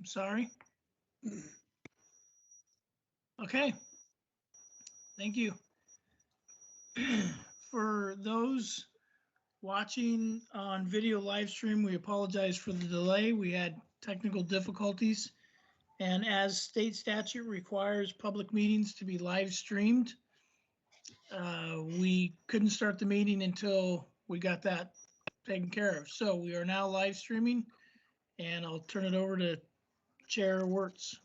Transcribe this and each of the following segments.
sorry. Okay. Thank you. For those watching on video live stream, we apologize for the delay. We had technical difficulties. And as state statute requires public meetings to be live streamed, we couldn't start the meeting until we got that taken care of. So we are now live streaming, and I'll turn it over to Chair Wirtz.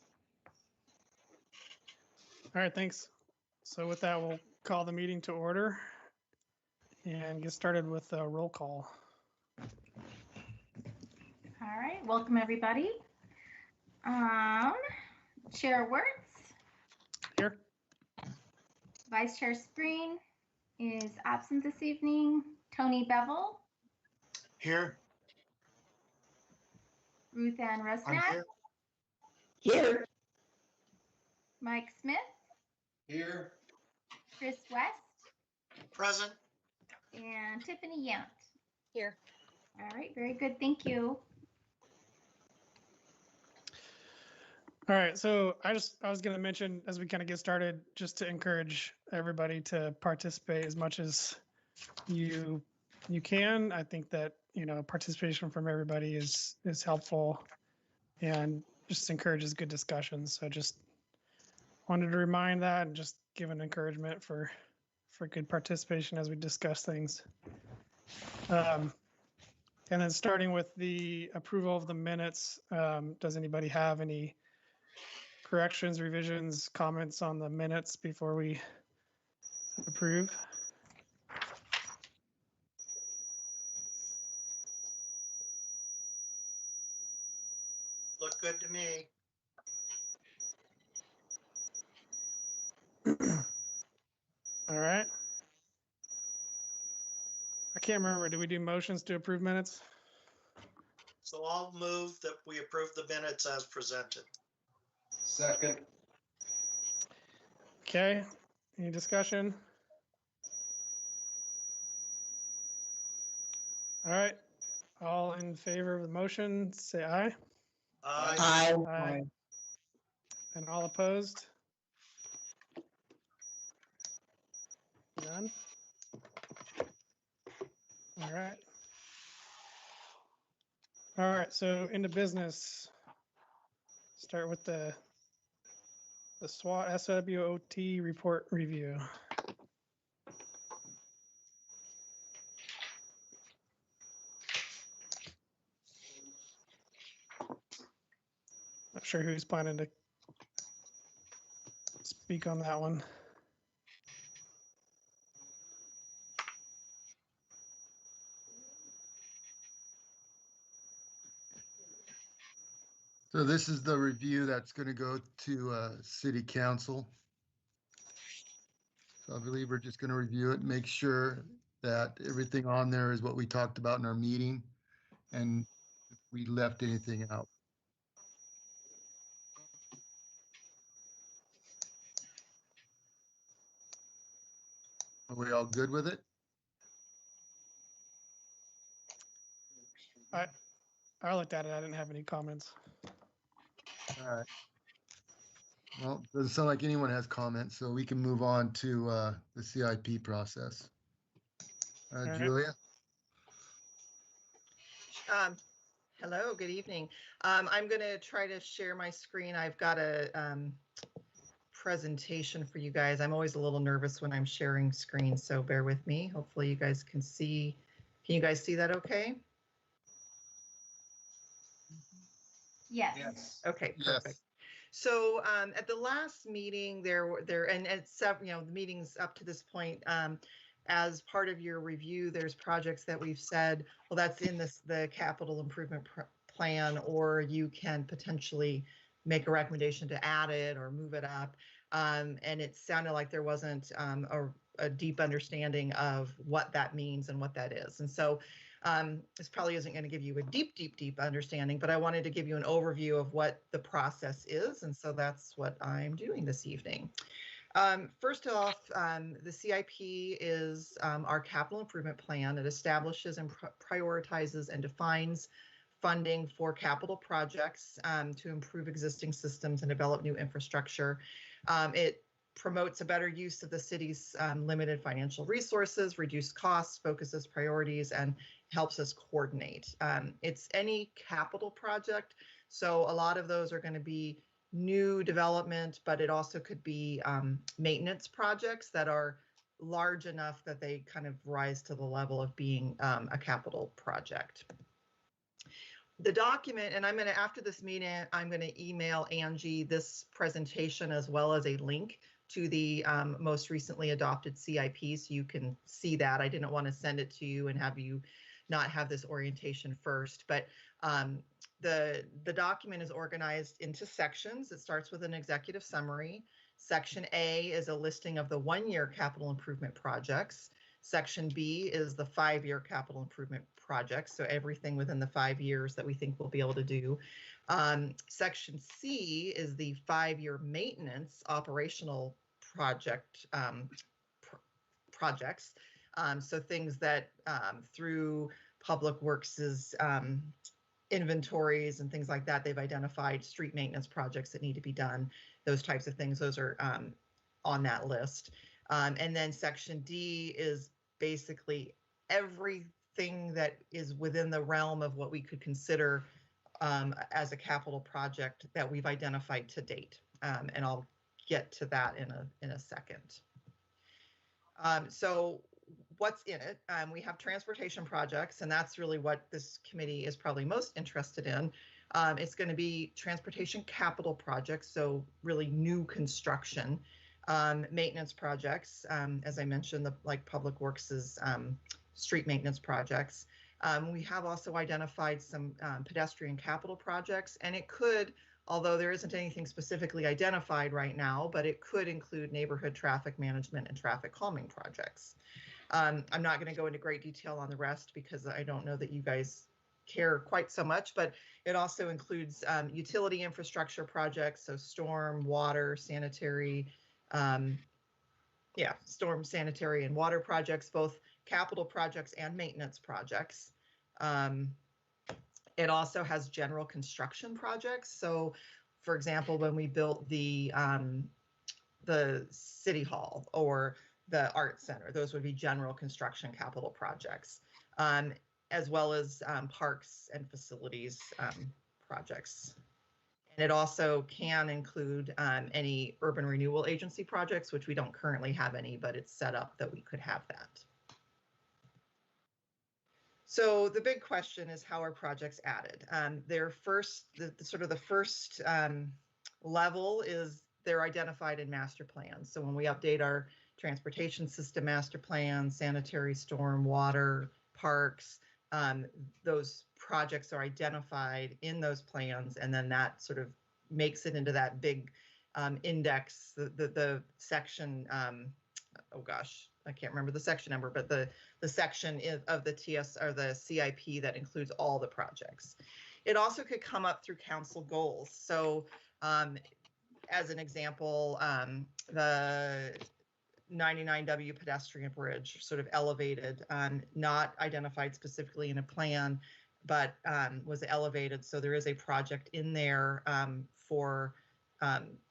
All right, thanks. So with that, we'll call the meeting to order and get started with a roll call. All right, welcome everybody. Chair Wirtz. Here. Vice Chair Spreen is absent this evening. Tony Bevel. Here. Ruth Ann Rusnak. I'm Here. Mike Smith. Here. Chris West. Present. And Tiffany Yant. Here. All right, very good. Thank you. All right, so I was going to mention as we kind of get started, just to encourage everybody to participate as much as you can. I think that, you know, participation from everybody is helpful and just encourages good discussions. So just wanted to remind that and just give an encouragement for good participation as we discuss things. And then starting with the approval of the minutes, does anybody have any corrections, revisions, comments on the minutes before we approve? Look good to me. All right. I can't remember. Do we do motions to approve minutes? So I'll move that we approve the minutes as presented. Second. Okay. Any discussion? All right. All in favor of the motion, say aye. Aye. Aye. And all opposed? None? All right. All right, so into business. Start with the SWOT SWOT report review. Not sure who's planning to speak on that one. So this is the review that's going to go to City Council. So I believe we're just going to review it, make sure that everything on there is what we talked about in our meeting, and if we left anything out. Are we all good with it? I looked at it. I didn't have any comments. All right. Well, doesn't sound like anyone has comments, so we can move on to the CIP process. right. Julia? Hello, good evening. I'm going to try to share my screen. I've got a presentation for you guys. I'm always a little nervous when I'm sharing screens, so bear with me. Hopefully you guys can see. Can you guys see that okay? Yes. Yes. Okay, Yes. perfect. So at the last meeting, and it's the meetings up to this point, as part of your review, there's projects that we've said, well, that's in the capital improvement plan, or you can potentially make a recommendation to add it or move it up. And it sounded like there wasn't a deep understanding of what that means and what that is. And so this probably isn't going to give you a deep understanding, but I wanted to give you an overview of what the process is. And so that's what I'm doing this evening. First off, the CIP is our capital improvement plan. It establishes and prioritizes and defines funding for capital projects to improve existing systems and develop new infrastructure. It promotes a better use of the city's limited financial resources, reduce costs, focuses priorities, and helps us coordinate. It's any capital project, so a lot of those are going to be new development, but it also could be maintenance projects that are large enough that they kind of rise to the level of being a capital project. The document, and I'm going to, after this meeting, I'm going to email Angie this presentation as well as a link to the most recently adopted CIP, so you can see that. I didn't want to send it to you and have you not have this orientation first, but the document is organized into sections. It starts with an executive summary. Section A is a listing of the 1-year capital improvement projects. Section B is the 5-year capital improvement projects, so everything within the 5 years that we think we'll be able to do. Section C is the 5-year maintenance operational project projects. So things that through Public Works's inventories and things like that, they've identified street maintenance projects that need to be done, those types of things. Those are on that list. And then Section D is basically everything that is within the realm of what we could consider as a capital project that we've identified to date. And I'll get to that in a second. So what's in it? We have transportation projects, and that's really what this committee is probably most interested in. It's going to be transportation capital projects, so really new construction. Maintenance projects, as I mentioned, like Public Works's street maintenance projects. We have also identified some pedestrian capital projects, and it could, although there isn't anything specifically identified right now, but it could include neighborhood traffic management and traffic calming projects. I'm not going to go into great detail on the rest because I don't know that you guys care quite so much, but it also includes utility infrastructure projects, so storm, water, sanitary, storm, sanitary, and water projects, both capital projects and maintenance projects. It also has general construction projects. So, for example, when we built the City Hall or the Art Center, those would be general construction capital projects, as well as parks and facilities projects. And it also can include any urban renewal agency projects, which we don't currently have any, but it's set up that we could have that. So the big question is, how are projects added? Their first, the first level is they're identified in master plans. So when we update our transportation system master plan, sanitary, storm, water, parks, those projects are identified in those plans, and then that sort of makes it into that big index, the section, oh gosh, I can't remember the section number, but the section of the TS or the CIP that includes all the projects. It also could come up through council goals. So as an example, the 99W pedestrian bridge, sort of elevated, not identified specifically in a plan, but was elevated. So there is a project in there for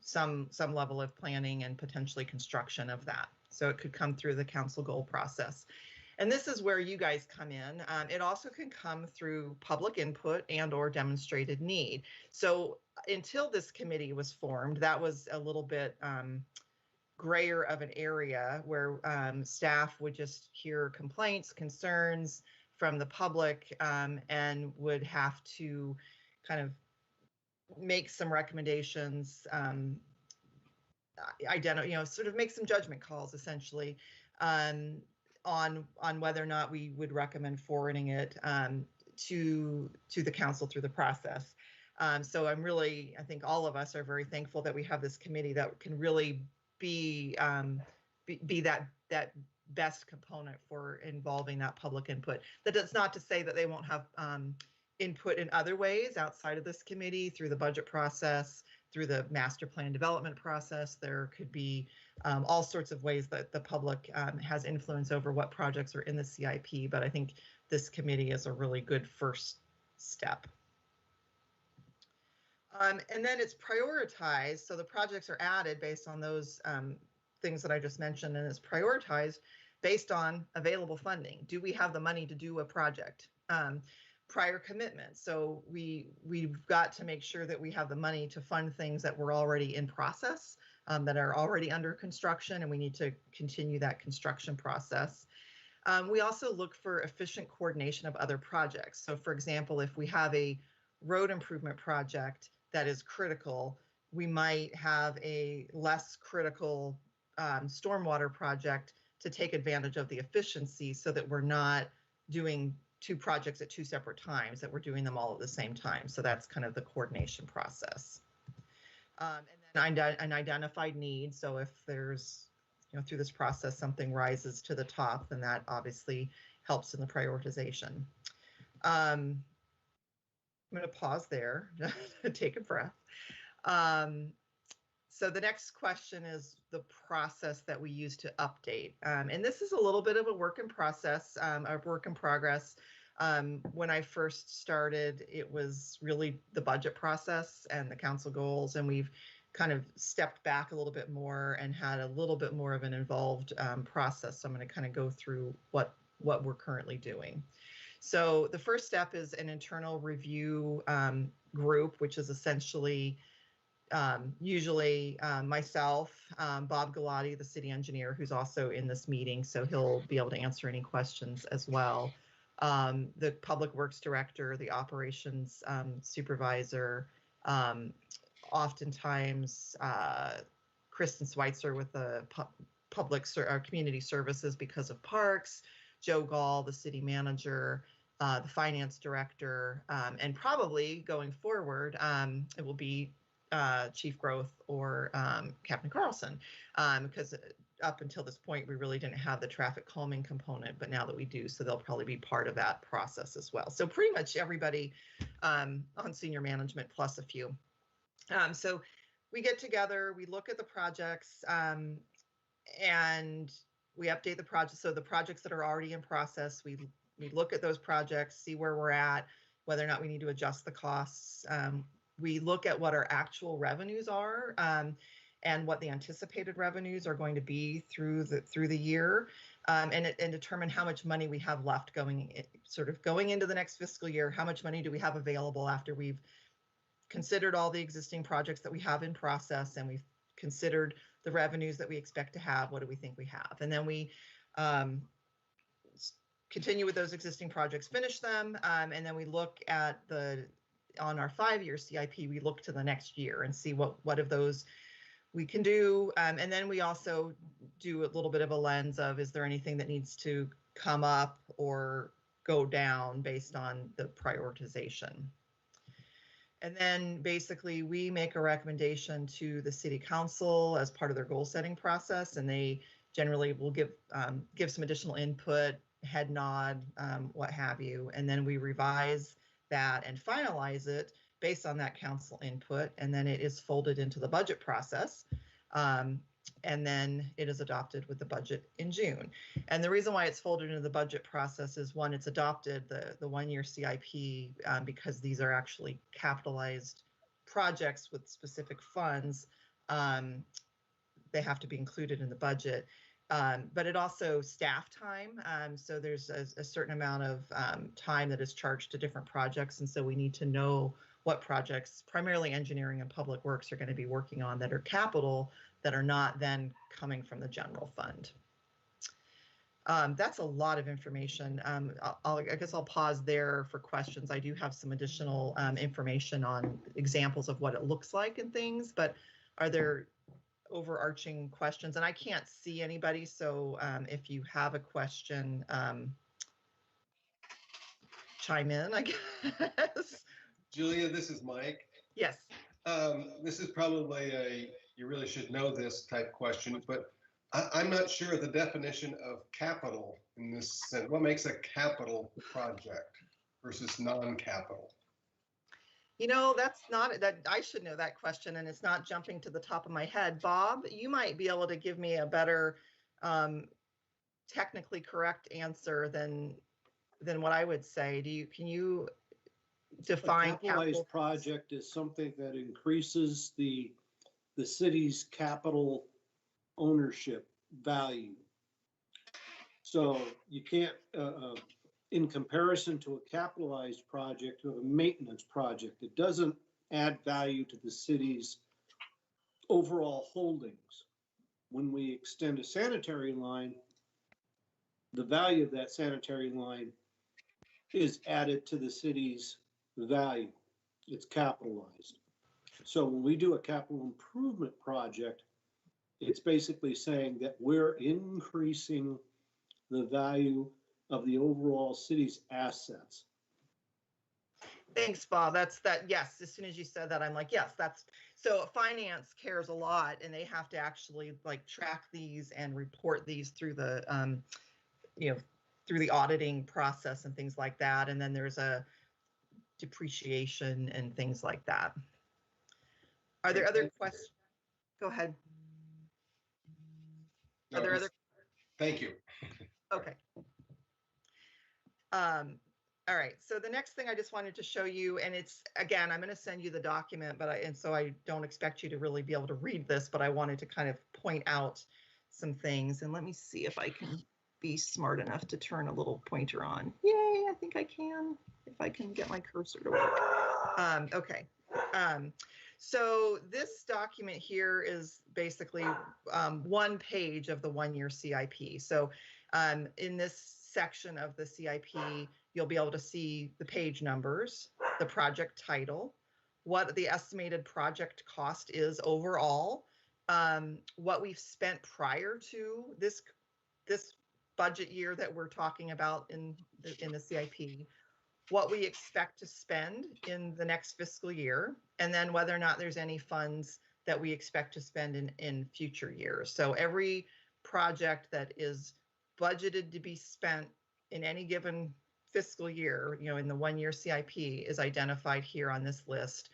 some level of planning and potentially construction of that. So it could come through the council goal process. And this is where you guys come in. It also can come through public input and or demonstrated need. So until this committee was formed, that was a little bit grayer of an area where staff would just hear complaints, concerns from the public, and would have to kind of make some recommendations, sort of make some judgment calls essentially on whether or not we would recommend forwarding it to the council through the process. So I think all of us are very thankful that we have this committee that can really be that best component for involving that public input. That's not to say that they won't have input in other ways outside of this committee, through the budget process, through the master plan development process. There could be all sorts of ways that the public has influence over what projects are in the CIP, but I think this committee is a really good first step. And then it's prioritized. So the projects are added based on those things that I just mentioned, and it's prioritized based on available funding. Do we have the money to do a project? Prior commitments. So we've got to make sure that we have the money to fund things that were already in process, that are already under construction, and we need to continue that construction process. We also look for efficient coordination of other projects. So for example, if we have a road improvement project that is critical, we might have a less critical stormwater project to take advantage of the efficiency so that we're not doing two projects at two separate times, that we're doing them all at the same time. So that's kind of the coordination process. And then an identified need. So if there's, through this process, something rises to the top, then that obviously helps in the prioritization. I'm going to pause there, take a breath. So the next question is the process that we use to update. And this is a little bit of a work in process, a work in progress. When I first started, it was really the budget process and the council goals, and we've kind of stepped back a little bit more and had a little bit more of an involved process. So I'm going to kind of go through what we're currently doing. So the first step is an internal review group, which is essentially usually myself, Bob Galati, the city engineer, who's also in this meeting, so he'll be able to answer any questions as well. The public works director, the operations supervisor, oftentimes Kristen Schweitzer with the community services because of parks, Joe Gall, the city manager, the finance director, and probably going forward, it will be Chief Growth or Captain Carlson, because up until this point, we really didn't have the traffic calming component, but now that we do, so they'll probably be part of that process as well. So pretty much everybody on senior management plus a few. So we get together, we look at the projects, and we update the project. So the projects that are already in process, we look at those projects, see where we're at, whether or not we need to adjust the costs. We look at what our actual revenues are, and what the anticipated revenues are going to be through the year, and determine how much money we have left going into the next fiscal year. How much money do we have available after we've considered all the existing projects that we have in process, and we've considered the revenues that we expect to have? What do we think we have? And then we continue with those existing projects, finish them, and then we look at on our 5-year CIP, we look to the next year and see what of those we can do. And then we also do a little bit of a lens of, is there anything that needs to come up or go down based on the prioritization? And then basically we make a recommendation to the city council as part of their goal setting process, and they generally will give some additional input, head nod, what have you, and then we revise that and finalize it based on that council input, and then it is folded into the budget process, and then it is adopted with the budget in June. And the reason why it's folded into the budget process is, one, it's adopted, the 1-year CIP, because these are actually capitalized projects with specific funds. They have to be included in the budget. But it also staff time. So there's a certain amount of time that is charged to different projects. And so we need to know what projects, primarily engineering and public works, are going to be working on that are capital, that are not then coming from the general fund. That's a lot of information. I guess I'll pause there for questions. I do have some additional information on examples of what it looks like and things, but are there overarching questions? And I can't see anybody, so if you have a question, chime in, I guess. Julia, this is Mike. Yes. This is probably a you really should know this type question, but I'm not sure of the definition of capital in this sense. What makes a capital project versus non-capital? That's not that I should know that question, and it's not jumping to the top of my head. Bob, you might be able to give me a better technically correct answer than what I would say. Can you define capitalized capital project is something that increases the city's capital ownership value. So you can't, in comparison to a capitalized project, to a maintenance project, it doesn't add value to the city's overall holdings. When we extend a sanitary line, the value of that sanitary line is added to the city's value. It's capitalized. So when we do a capital improvement project, it's basically saying that we're increasing the value of the overall city's assets. Thanks, Bob. That's that. Yes. As soon as you said that, I'm like, yes, that's so finance cares a lot, and they have to actually like track these and report these through the, through the auditing process and things like that. And then there's a depreciation and things like that. Are there other questions? Go ahead. Are there other? Thank you. Okay. All right, so the next thing I just wanted to show you, and it's, again, I'm going to send you the document, and so I don't expect you to really be able to read this, but I wanted to kind of point out some things. And let me see if I can be smart enough to turn a little pointer on. Yay, I think I can, if I can get my cursor to work. Okay. So this document here is basically 1 page of the 1-year CIP. So in this section of the CIP, you'll be able to see the page numbers, the project title, what the estimated project cost is overall, what we've spent prior to this budget year that we're talking about in the CIP, what we expect to spend in the next fiscal year, and then whether or not there's any funds that we expect to spend in future years. So every project that is budgeted to be spent in any given fiscal year, in the 1-year CIP is identified here on this list.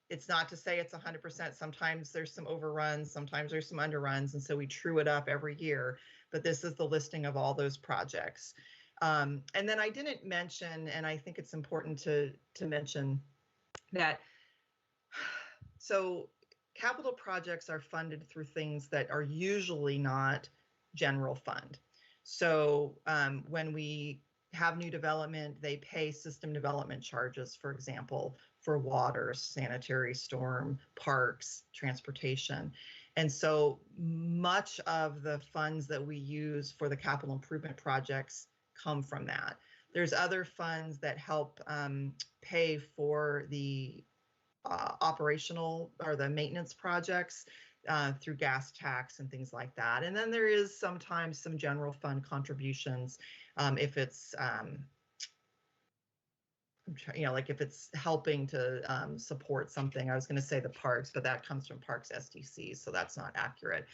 It's not to say it's 100%. Sometimes there's some overruns, sometimes there's some underruns, and so we true it up every year. But this is the listing of all those projects. And then I didn't mention, and I think it's important to mention that, so capital projects are funded through things that are usually not general fund. So when we have new development, they pay system development charges, for example, for water, sanitary, storm, parks, transportation. And so much of the funds that we use for the capital improvement projects come from that. There's other funds that help pay for the operational or the maintenance projects through gas tax and things like that. And then there is sometimes some general fund contributions if it's, like if it's helping to support something. I was going to say the parks, but that comes from Parks SDC, so that's not accurate.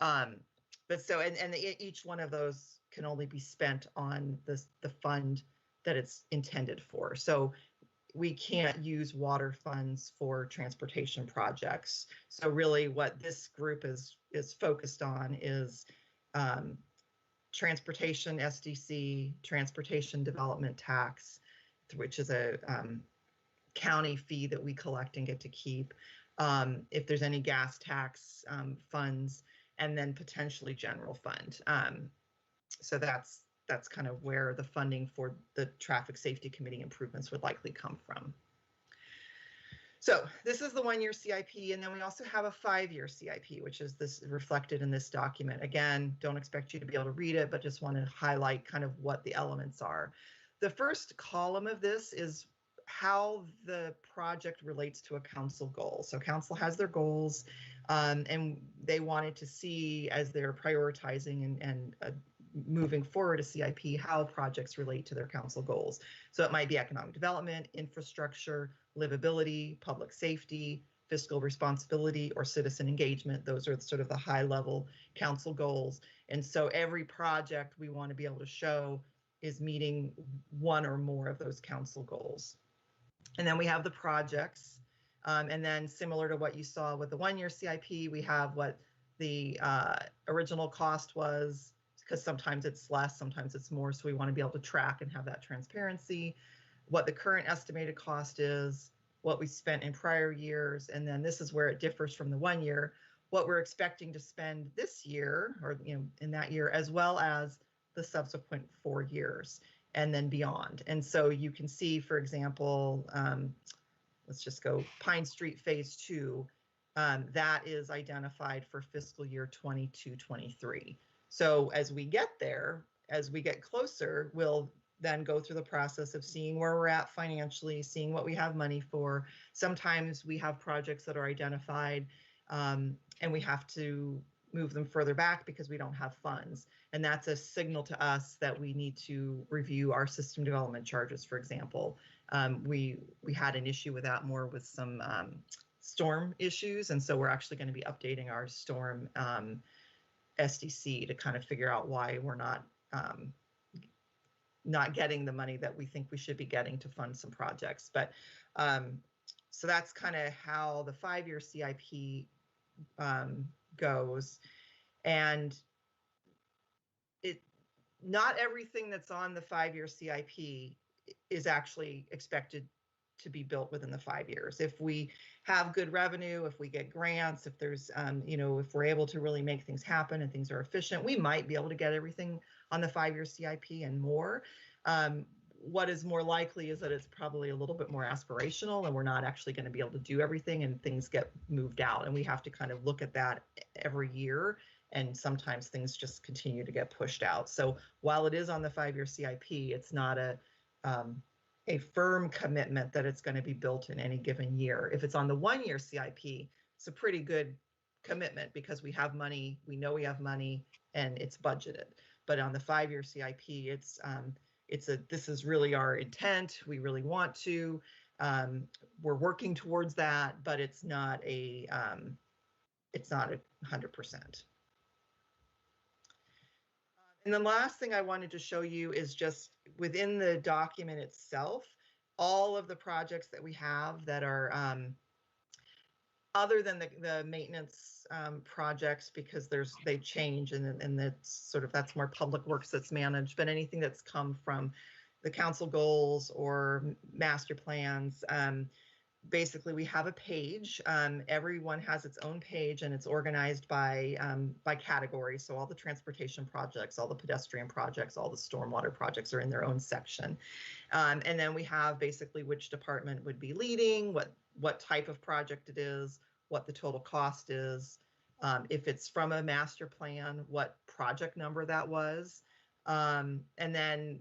But so, and each one of those can only be spent on the fund that it's intended for. So we can't use water funds for transportation projects. So really what this group is focused on is transportation SDC, transportation development tax, which is a county fee that we collect and get to keep. If there's any gas tax funds, and then potentially general fund. So that's kind of where the funding for the traffic safety committee improvements would likely come from. So this is the 1-year CIP, and then we also have a 5-year CIP, which is this reflected in this document. Again, don't expect you to be able to read it, but just want to highlight kind of what the elements are. The first column of this is how the project relates to a council goal. So council has their goals, and they wanted to see as they're prioritizing and moving forward a CIP, how projects relate to their council goals. So it might be economic development, infrastructure, livability, public safety, fiscal responsibility, or citizen engagement. Those are sort of the high level council goals. And so every project we want to be able to show is meeting one or more of those council goals. And then we have the projects. And then similar to what you saw with the 1-year CIP, we have what the original cost was, because sometimes it's less, sometimes it's more. So we want to be able to track and have that transparency. what the current estimated cost is, what we spent in prior years, and then this is where it differs from the 1 year, what we're expecting to spend this year, or in that year, as well as the subsequent 4 years and then beyond. And so you can see, for example, let's just go Pine Street Phase 2, that is identified for fiscal year 22-23. So as we get there, as we get closer, we'll then go through the process of seeing where we're at financially, seeing what we have money for. Sometimes we have projects that are identified and we have to move them further back because we don't have funds. And that's a signal to us that we need to review our system development charges, for example. We had an issue with that more with some storm issues. And so we're actually going to be updating our storm SDC to kind of figure out why we're not getting the money that we think we should be getting to fund some projects. But so that's kind of how the 5-year CIP goes. And not everything that's on the 5-year CIP is actually expected to be built within the 5 years. If we have good revenue, if we get grants, if there's, if we're able to really make things happen and things are efficient, we might be able to get everything on the 5-year CIP and more. What is more likely is that it's probably a little bit more aspirational and we're not actually going to be able to do everything and things get moved out. And we have to kind of look at that every year. And sometimes things just continue to get pushed out. So while it is on the 5-year CIP, it's not a firm commitment that it's going to be built in any given year. If it's on the 1-year CIP, it's a pretty good commitment because we have money, we know we have money, and it's budgeted. But on the 5-year CIP, this is really our intent. We really want to. We're working towards that, but it's not a 100%. And the last thing I wanted to show you is just within the document itself, all of the projects that we have that are other than the maintenance projects, because they change and that's more public works that's managed, but anything that's come from the council goals or master plans, basically we have a page. Everyone has its own page and it's organized by category. So all the transportation projects, all the pedestrian projects, all the stormwater projects are in their own section. And then we have basically which department would be leading, what type of project it is, what the total cost is, if it's from a master plan, what project number that was, and then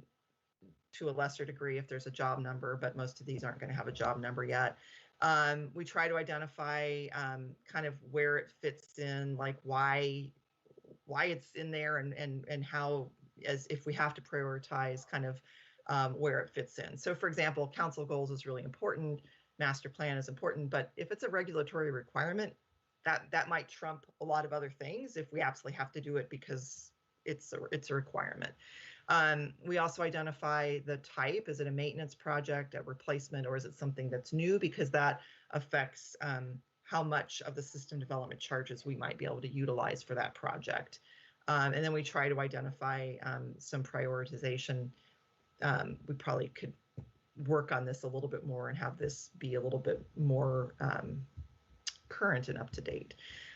to a lesser degree if there's a job number, but most of these aren't going to have a job number yet. We try to identify kind of where it fits in, like why it's in there and how, as if we have to prioritize kind of where it fits in. So for example, council goals is really important, master plan is important, but if it's a regulatory requirement, that might trump a lot of other things if we absolutely have to do it because it's a requirement. We also identify the type. Is it a maintenance project, a replacement, or is it something that's new? Because that affects how much of the system development charges we might be able to utilize for that project. And then we try to identify some prioritization. We probably could work on this a little bit more and have this be a little bit more current and up to date.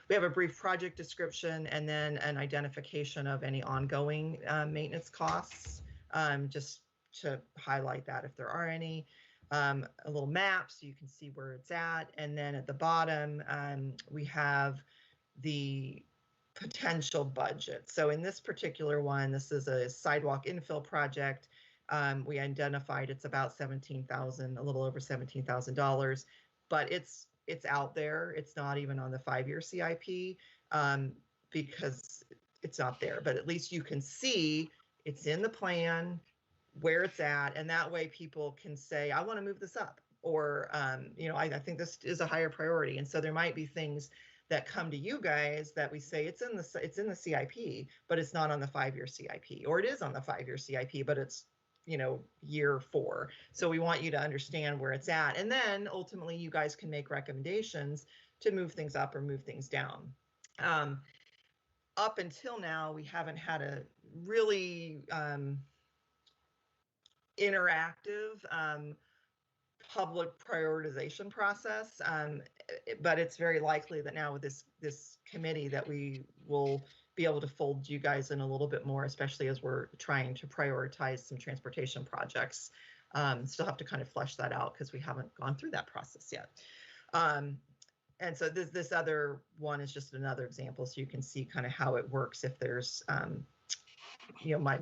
We have a brief project description and then an identification of any ongoing maintenance costs, just to highlight that if there are any. A little map so you can see where it's at. And then at the bottom, we have the potential budget. So in this particular one, this is a sidewalk infill project. We identified it's about $17,000, a little over $17,000, but it's out there. It's not even on the 5-year CIP because it's not there, but at least you can see it's in the plan where it's at. And that way people can say, I want to move this up, or, I think this is a higher priority. And so there might be things that come to you guys that we say it's in the CIP, but it's not on the 5-year CIP, or it is on the 5-year CIP, but it's year 4. So we want you to understand where it's at. And then ultimately you guys can make recommendations to move things up or move things down. Up until now, we haven't had a really interactive public prioritization process. But it's very likely that now with this committee that we will be able to fold you guys in a little bit more, especially as we're trying to prioritize some transportation projects. Still have to kind of flesh that out because we haven't gone through that process yet. And so this other one is just another example, so you can see kind of how it works if there's,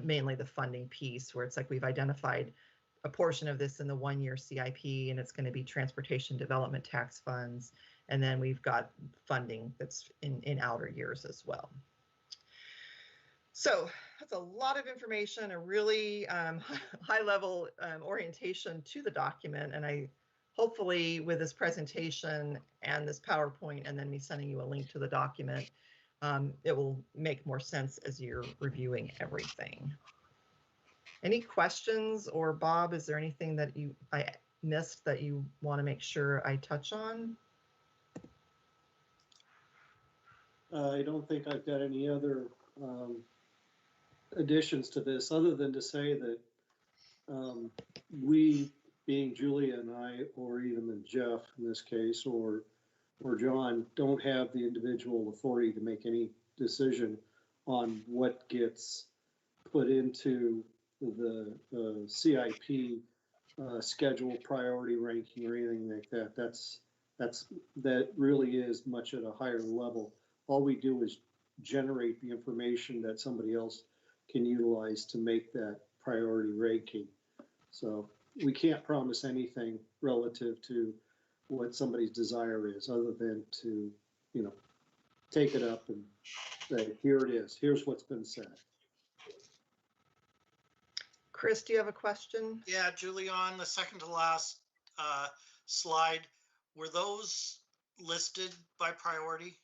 mainly the funding piece where it's like we've identified a portion of this in the 1-year CIP, and it's going to be transportation development tax funds, and then we've got funding that's in outer years as well. So that's a lot of information, a really high level orientation to the document, and hopefully with this presentation and this PowerPoint and then me sending you a link to the document, it will make more sense as you're reviewing everything. Any questions, or Bob, is there anything that I missed that you want to make sure I touch on? I don't think I've got any other additions to this, other than to say that we, being Julia and I, or even Jeff in this case, or John, don't have the individual authority to make any decision on what gets put into the CIP schedule, priority ranking, or anything like that. That really is much at a higher level. All we do is generate the information that somebody else can utilize to make that priority ranking. So we can't promise anything relative to what somebody's desire is, other than to, take it up and say, here it is, here's what's been said. Chris, do you have a question? Yeah, Julie, on the second to last slide, were those listed by priority?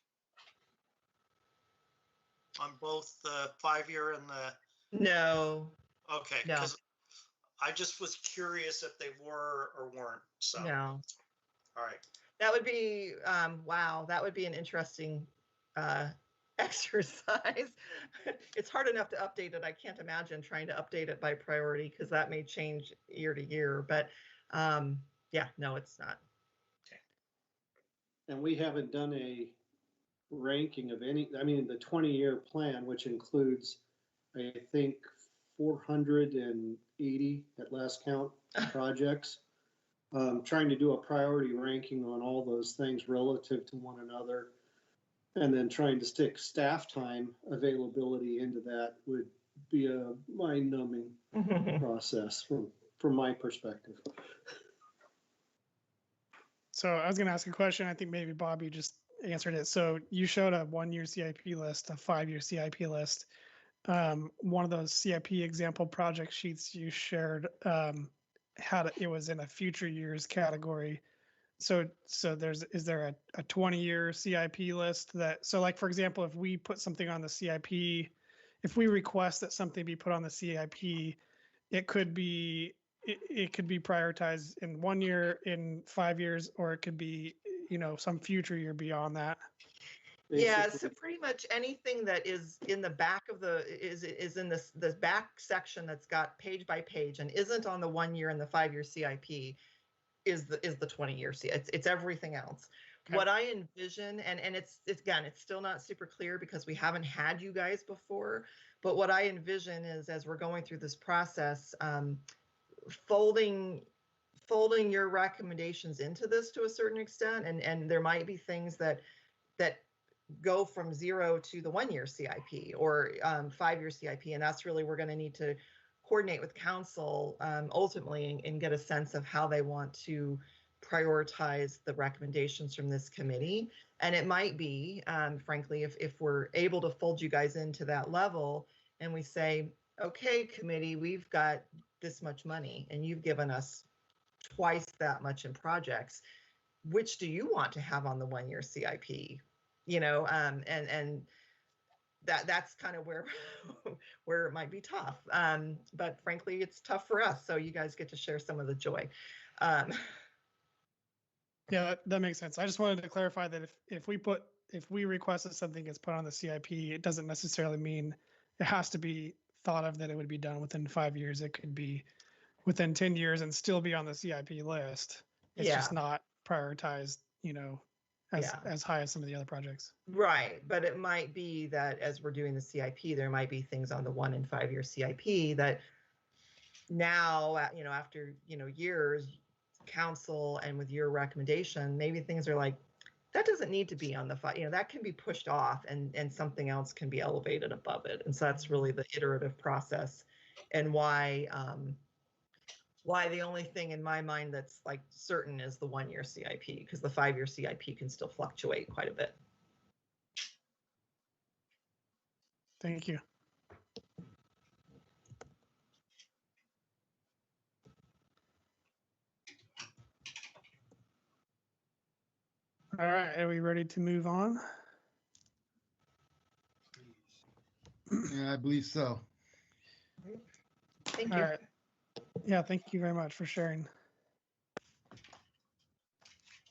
On both the 5-year and the... No. Okay, No. because I just was curious if they were or weren't, so. No. All right. That would be, wow, that would be an interesting exercise. It's hard enough to update it. I can't imagine trying to update it by priority, because that may change year to year, but yeah, no, it's not. And we haven't done a ranking of any, the 20-year plan, which includes, I think, 480 at last count projects. Trying to do a priority ranking on all those things relative to one another, and then trying to stick staff time availability into that would be a mind-numbing process from my perspective. So I was going to ask a question. I think maybe Bobby just answered it. So you showed a 1-year CIP list, a 5-year CIP list. One of those CIP example project sheets you shared it was in a future years category. So is there a 20-year CIP list so like, for example, if we put something on the CIP, if we request that something be put on the CIP, it could be prioritized in 1 year, in 5 years, or it could be, some future year beyond that. Yeah, so pretty much anything that is in the back of is in this back section that's got page by page and isn't on the 1 year and the 5-year CIP is the 20-year CIP. It's everything else. Okay. What I envision, and it's again, it's still not super clear because we haven't had you guys before, but what I envision is, as we're going through this process, folding your recommendations into this to a certain extent, and there might be things that go from 0 to the 1-year CIP or 5-year CIP, and that's really, we're going to need to coordinate with council ultimately and get a sense of how they want to prioritize the recommendations from this committee. And it might be, frankly, if we're able to fold you guys into that level and we say, okay, committee, we've got this much money and you've given us twice that much in projects, which do you want to have on the 1-year CIP? And that's kind of where it might be tough. But frankly, it's tough for us. So you guys get to share some of the joy. Yeah, that makes sense. I just wanted to clarify that if we request that something gets put on the CIP, it doesn't necessarily mean it has to be thought of that it would be done within 5 years. It could be within 10 years and still be on the CIP list. It's just Yeah. not prioritized, as Yeah. as high as some of the other projects. Right, but it might be that as we're doing the CIP, there might be things on the 1 and 5 year CIP that now, after, years, council and with your recommendation, maybe things are like, that doesn't need to be on the 5, that can be pushed off and something else can be elevated above it. And so that's really the iterative process, and why the only thing in my mind that's like certain is the 1 year CIP, because the 5 year CIP can still fluctuate quite a bit. Thank you. All right, are we ready to move on? Yeah, I believe so. Thank All you. right. Yeah, thank you very much for sharing.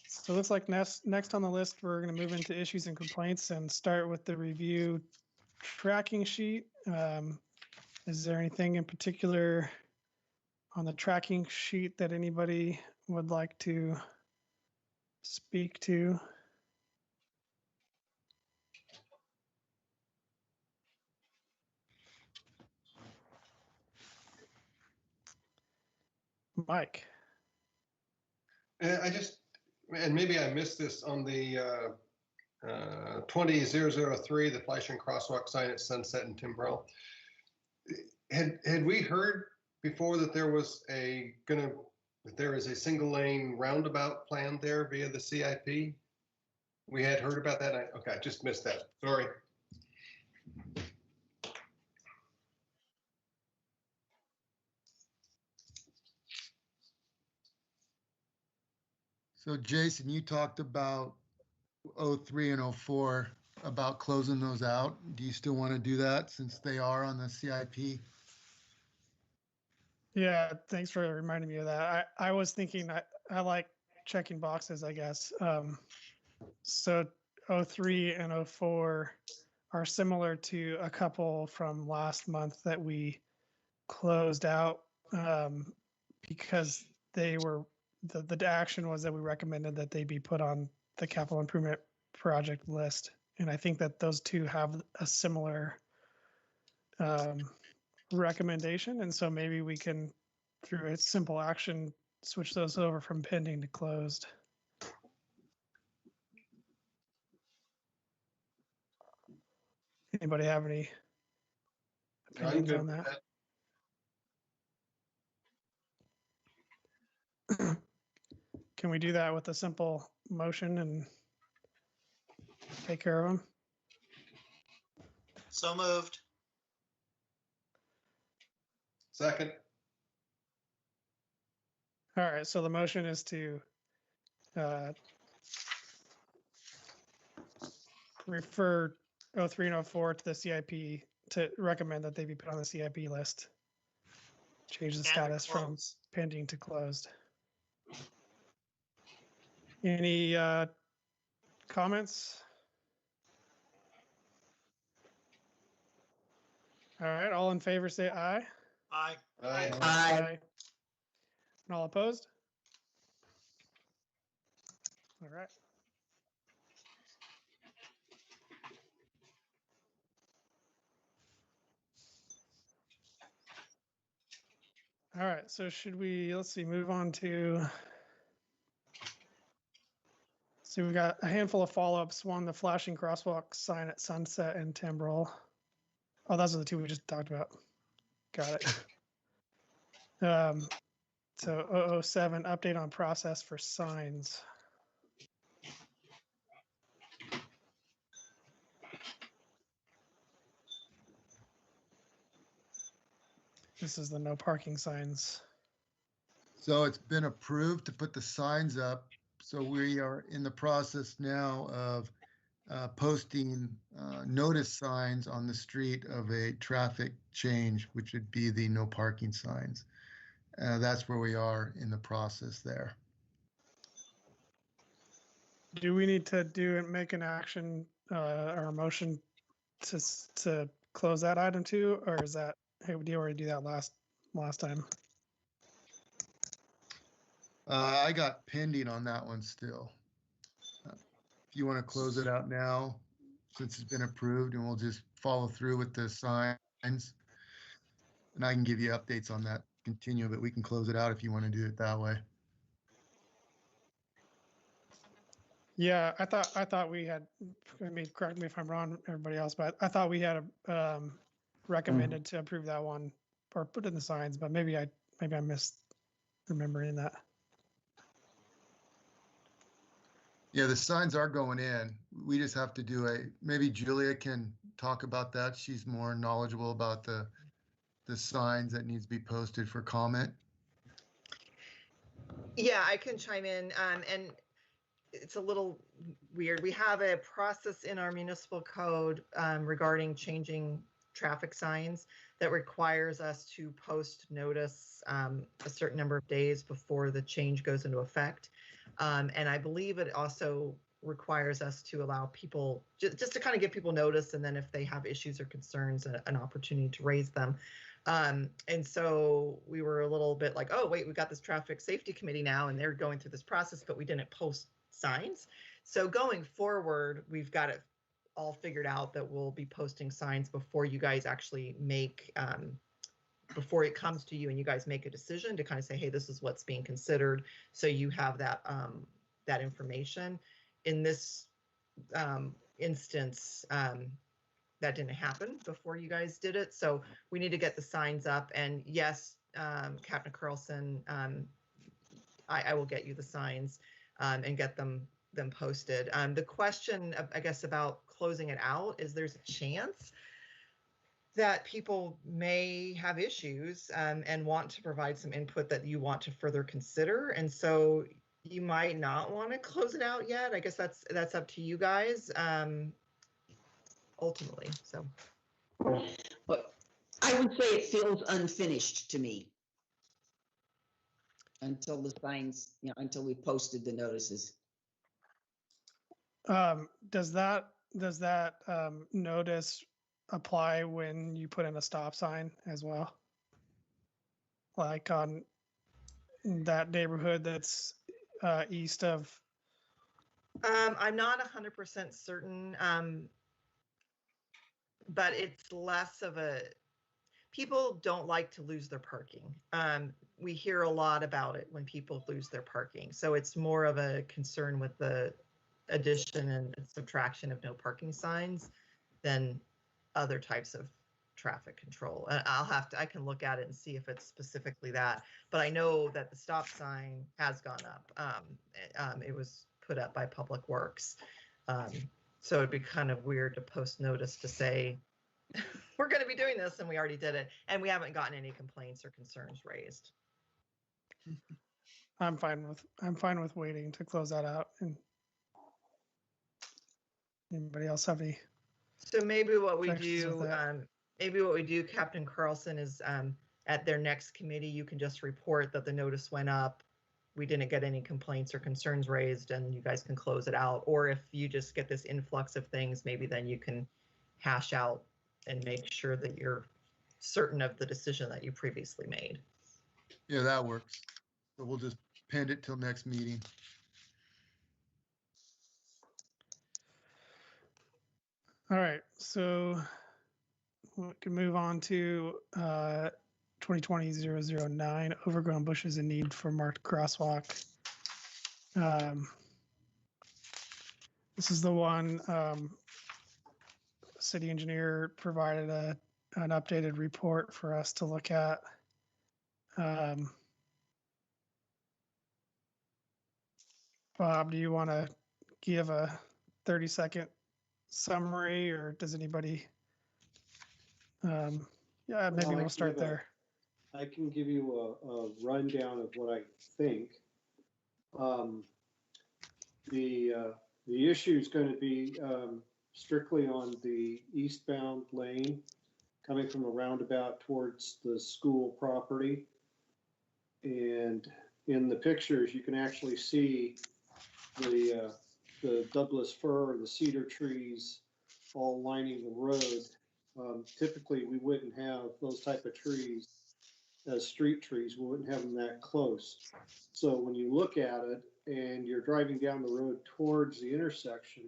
So it looks like next on the list, we're going to move into issues and complaints and start with the review tracking sheet. Is there anything in particular on the tracking sheet that anybody would like to speak to? Mike. And maybe I missed this on the 20003, the flashing crosswalk sign at Sunset and Timbrell. Had we heard before that there was that there is a single lane roundabout plan there via the CIP? We had heard about that. Okay, I just missed that. Sorry. So Jason, you talked about 03 and 04 about closing those out. Do you still want to do that since they are on the CIP? Yeah, thanks for reminding me of that. I was thinking I like checking boxes, I guess. So 03 and 04 are similar to a couple from last month that we closed out because they were the action was that we recommended that they be put on the capital improvement project list. And I think that those two have a similar recommendation. And so maybe we can, through a simple action, switch those over from pending to closed. Anybody have any opinions on that? Can we do that with a simple motion and take care of them? So moved. Second. All right, so the motion is to refer 03 and 04 to the CIP to recommend that they be put on the CIP list. Change the And status from close. pending to closed. Any comments? All right, all in favor say aye. Aye. Aye. Aye. And all opposed? All right. All right, so should we, let's see, move on to, so we've got a handful of follow-ups. One, the flashing crosswalk sign at Sunset and Timbrell. Oh, those are the two we just talked about. Got it. So 007, update on process for signs. This is the no parking signs. So it's been approved to put the signs up. So we are in the process now of posting notice signs on the street of a traffic change, which would be the no parking signs. That's where we are in the process there. Do we need to make an action or a motion to close that item too, or is that, hey, we did already do that last time? I got pending on that one still. If you want to close it out now, since it's been approved, and we'll just follow through with the signs. And I can give you updates on that continue, but we can close it out if you want to do it that way. Yeah, I thought we had, I mean, correct me if I'm wrong, everybody else, but I thought we had recommended to approve that one or put in the signs, but maybe I missed remembering that. Yeah, the signs are going in. We just have to do maybe Julia can talk about that. She's more knowledgeable about the signs that needs to be posted for comment. Yeah, I can chime in. And it's a little weird. We have a process in our municipal code regarding changing traffic signs that requires us to post notice a certain number of days before the change goes into effect. And I believe it also requires us to allow people, just to kind of give people notice, and then if they have issues or concerns, an opportunity to raise them. And so we were a little bit like, oh, wait, we got this traffic safety committee now, and they're going through this process, but we didn't post signs. So going forward, we've got it all figured out that we'll be posting signs before you guys actually make, before it comes to you and you guys make a decision to kind of say, hey, this is what's being considered. So you have that, that information. In this instance, that didn't happen before you guys did it. So we need to get the signs up. And yes, Captain Carlson, I will get you the signs and get them posted. The question, I guess, about closing it out is there's a chance that people may have issues and want to provide some input that you want to further consider. And so you might not want to close it out yet. I guess that's up to you guys. Ultimately, so. But I would say it feels unfinished to me until the signs, until we posted the notices. Does that notice apply when you put in a stop sign as well? Like on that neighborhood that's east of? I'm not 100% certain. But it's less of a, people don't like to lose their parking. We hear a lot about it when people lose their parking. So it's more of a concern with the addition and subtraction of no parking signs than other types of traffic control. And I can look at it and see if it's specifically that, but I know that the stop sign has gone up. It was put up by Public Works. So it'd be kind of weird to post notice to say, we're going to be doing this, and we already did it, and we haven't gotten any complaints or concerns raised. I'm fine with waiting to close that out. And anybody else have any? So maybe what we do, Captain Carlson, is at their next committee, you can just report that the notice went up. We didn't get any complaints or concerns raised, and you guys can close it out. Or if you just get this influx of things, maybe then you can hash out and make sure that you're certain of the decision that you previously made. Yeah, that works. So we'll just pend it till next meeting. All right, so we can move on to 2020-009, overgrown bushes in need for marked crosswalk. This is the one city engineer provided an updated report for us to look at. Bob, do you want to give a 30-second summary, or does anybody? Yeah, maybe we'll start there. I can give you a rundown of what I think. The issue is going to be strictly on the eastbound lane coming from a roundabout towards the school property. And in the pictures, you can actually see the Douglas fir and the cedar trees all lining the road. Typically, we wouldn't have those type of trees as street trees. We wouldn't have them that close. So when you look at it and you're driving down the road towards the intersection,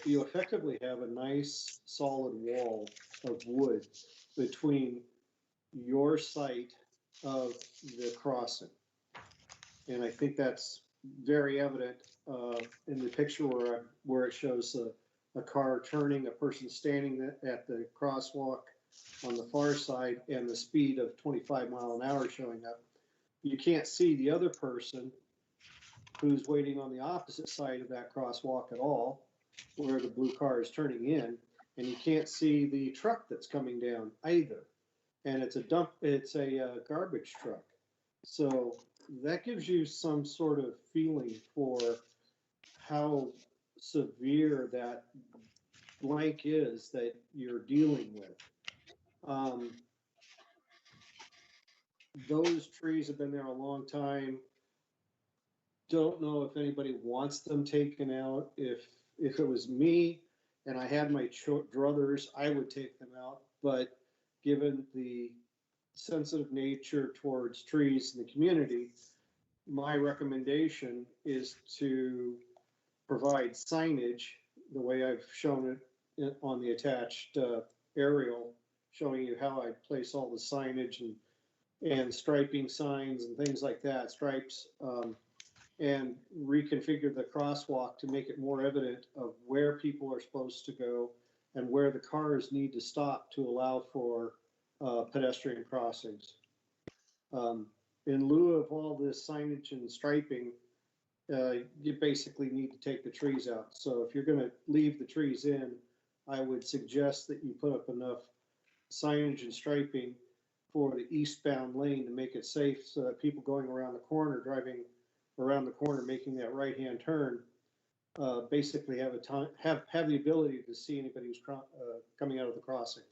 you effectively have a nice solid wall of wood between your site of the crossing. And I think that's very evident in the picture where it shows a car turning, a person standing at the crosswalk on the far side, and the speed of 25 mph showing up. You can't see the other person who's waiting on the opposite side of that crosswalk at all, where the blue car is turning in, and you can't see the truck that's coming down either. And it's a garbage truck. So that gives you some sort of feeling for how severe that blank is that you're dealing with. Those trees have been there a long time. Don't know if anybody wants them taken out. If it was me and I had my druthers, I would take them out. But given the sensitive nature towards trees in the community, my recommendation is to provide signage the way I've shown it on the attached aerial, showing you how I place all the signage and striping signs and things like that, stripes, and reconfigure the crosswalk to make it more evident of where people are supposed to go and where the cars need to stop to allow for pedestrian crossings. In lieu of all this signage and striping, you basically need to take the trees out. So if you're going to leave the trees in, I would suggest that you put up enough signage and striping for the eastbound lane to make it safe so that people going around the corner, driving around the corner, making that right-hand turn, basically have the ability to see anybody who's coming out of the crossing.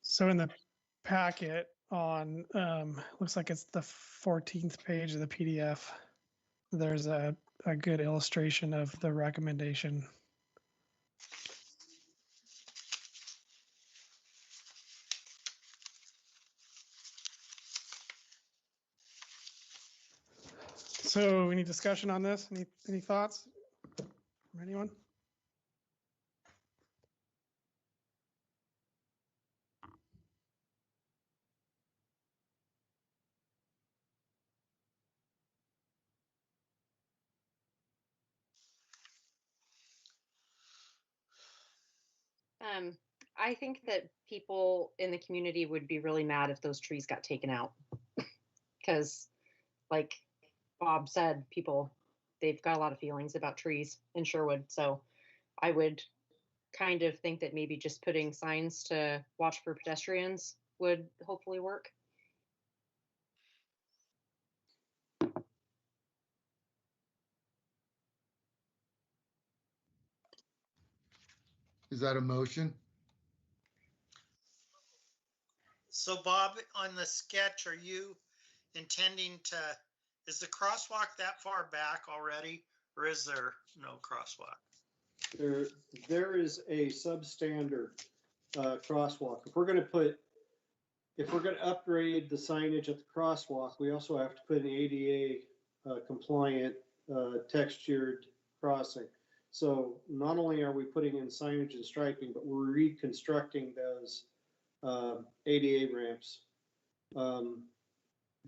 So in the packet on, looks like it's the 14th page of the PDF, there's a good illustration of the recommendation. So any discussion on this? Any thoughts from anyone? I think that people in the community would be really mad if those trees got taken out. Because, like Bob said, they've got a lot of feelings about trees in Sherwood. So I would kind of think that maybe just putting signs to watch for pedestrians would hopefully work. Is that a motion? So Bob, on the sketch, are you intending is the crosswalk that far back already, or is there no crosswalk? There is a substandard crosswalk. If we're going to upgrade the signage at the crosswalk, we also have to put an ADA compliant textured crossing. So not only are we putting in signage and striping, but we're reconstructing those ADA ramps.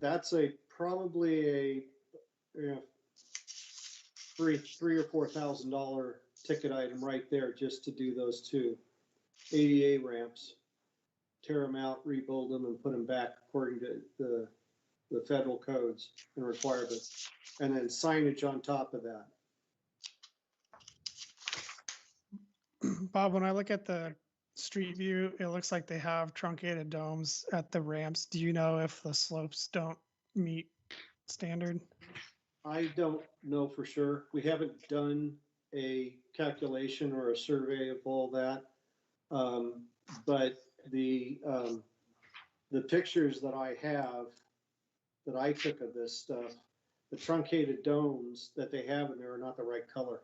That's probably a $3,000 or $4,000 ticket item right there just to do those two ADA ramps. Tear them out, rebuild them, and put them back according to the federal codes and requirements, and then signage on top of that. Bob, when I look at the street view, it looks like they have truncated domes at the ramps. Do you know if the slopes don't meet standard? I don't know for sure. We haven't done a calculation or a survey of all that. But the pictures that I have, that I took of this stuff, the truncated domes that they have in there are not the right color.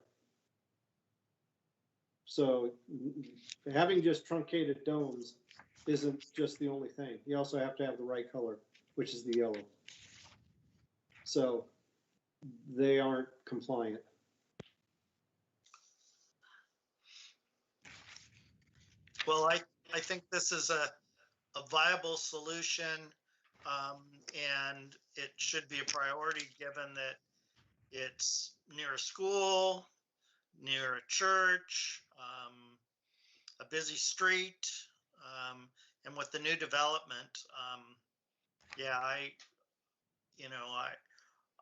So having just truncated domes isn't just the only thing. You also have to have the right color, which is the yellow. So they aren't compliant. Well, I think this is a viable solution, and it should be a priority given that it's near a school, near a church, a busy street, and with the new development, yeah,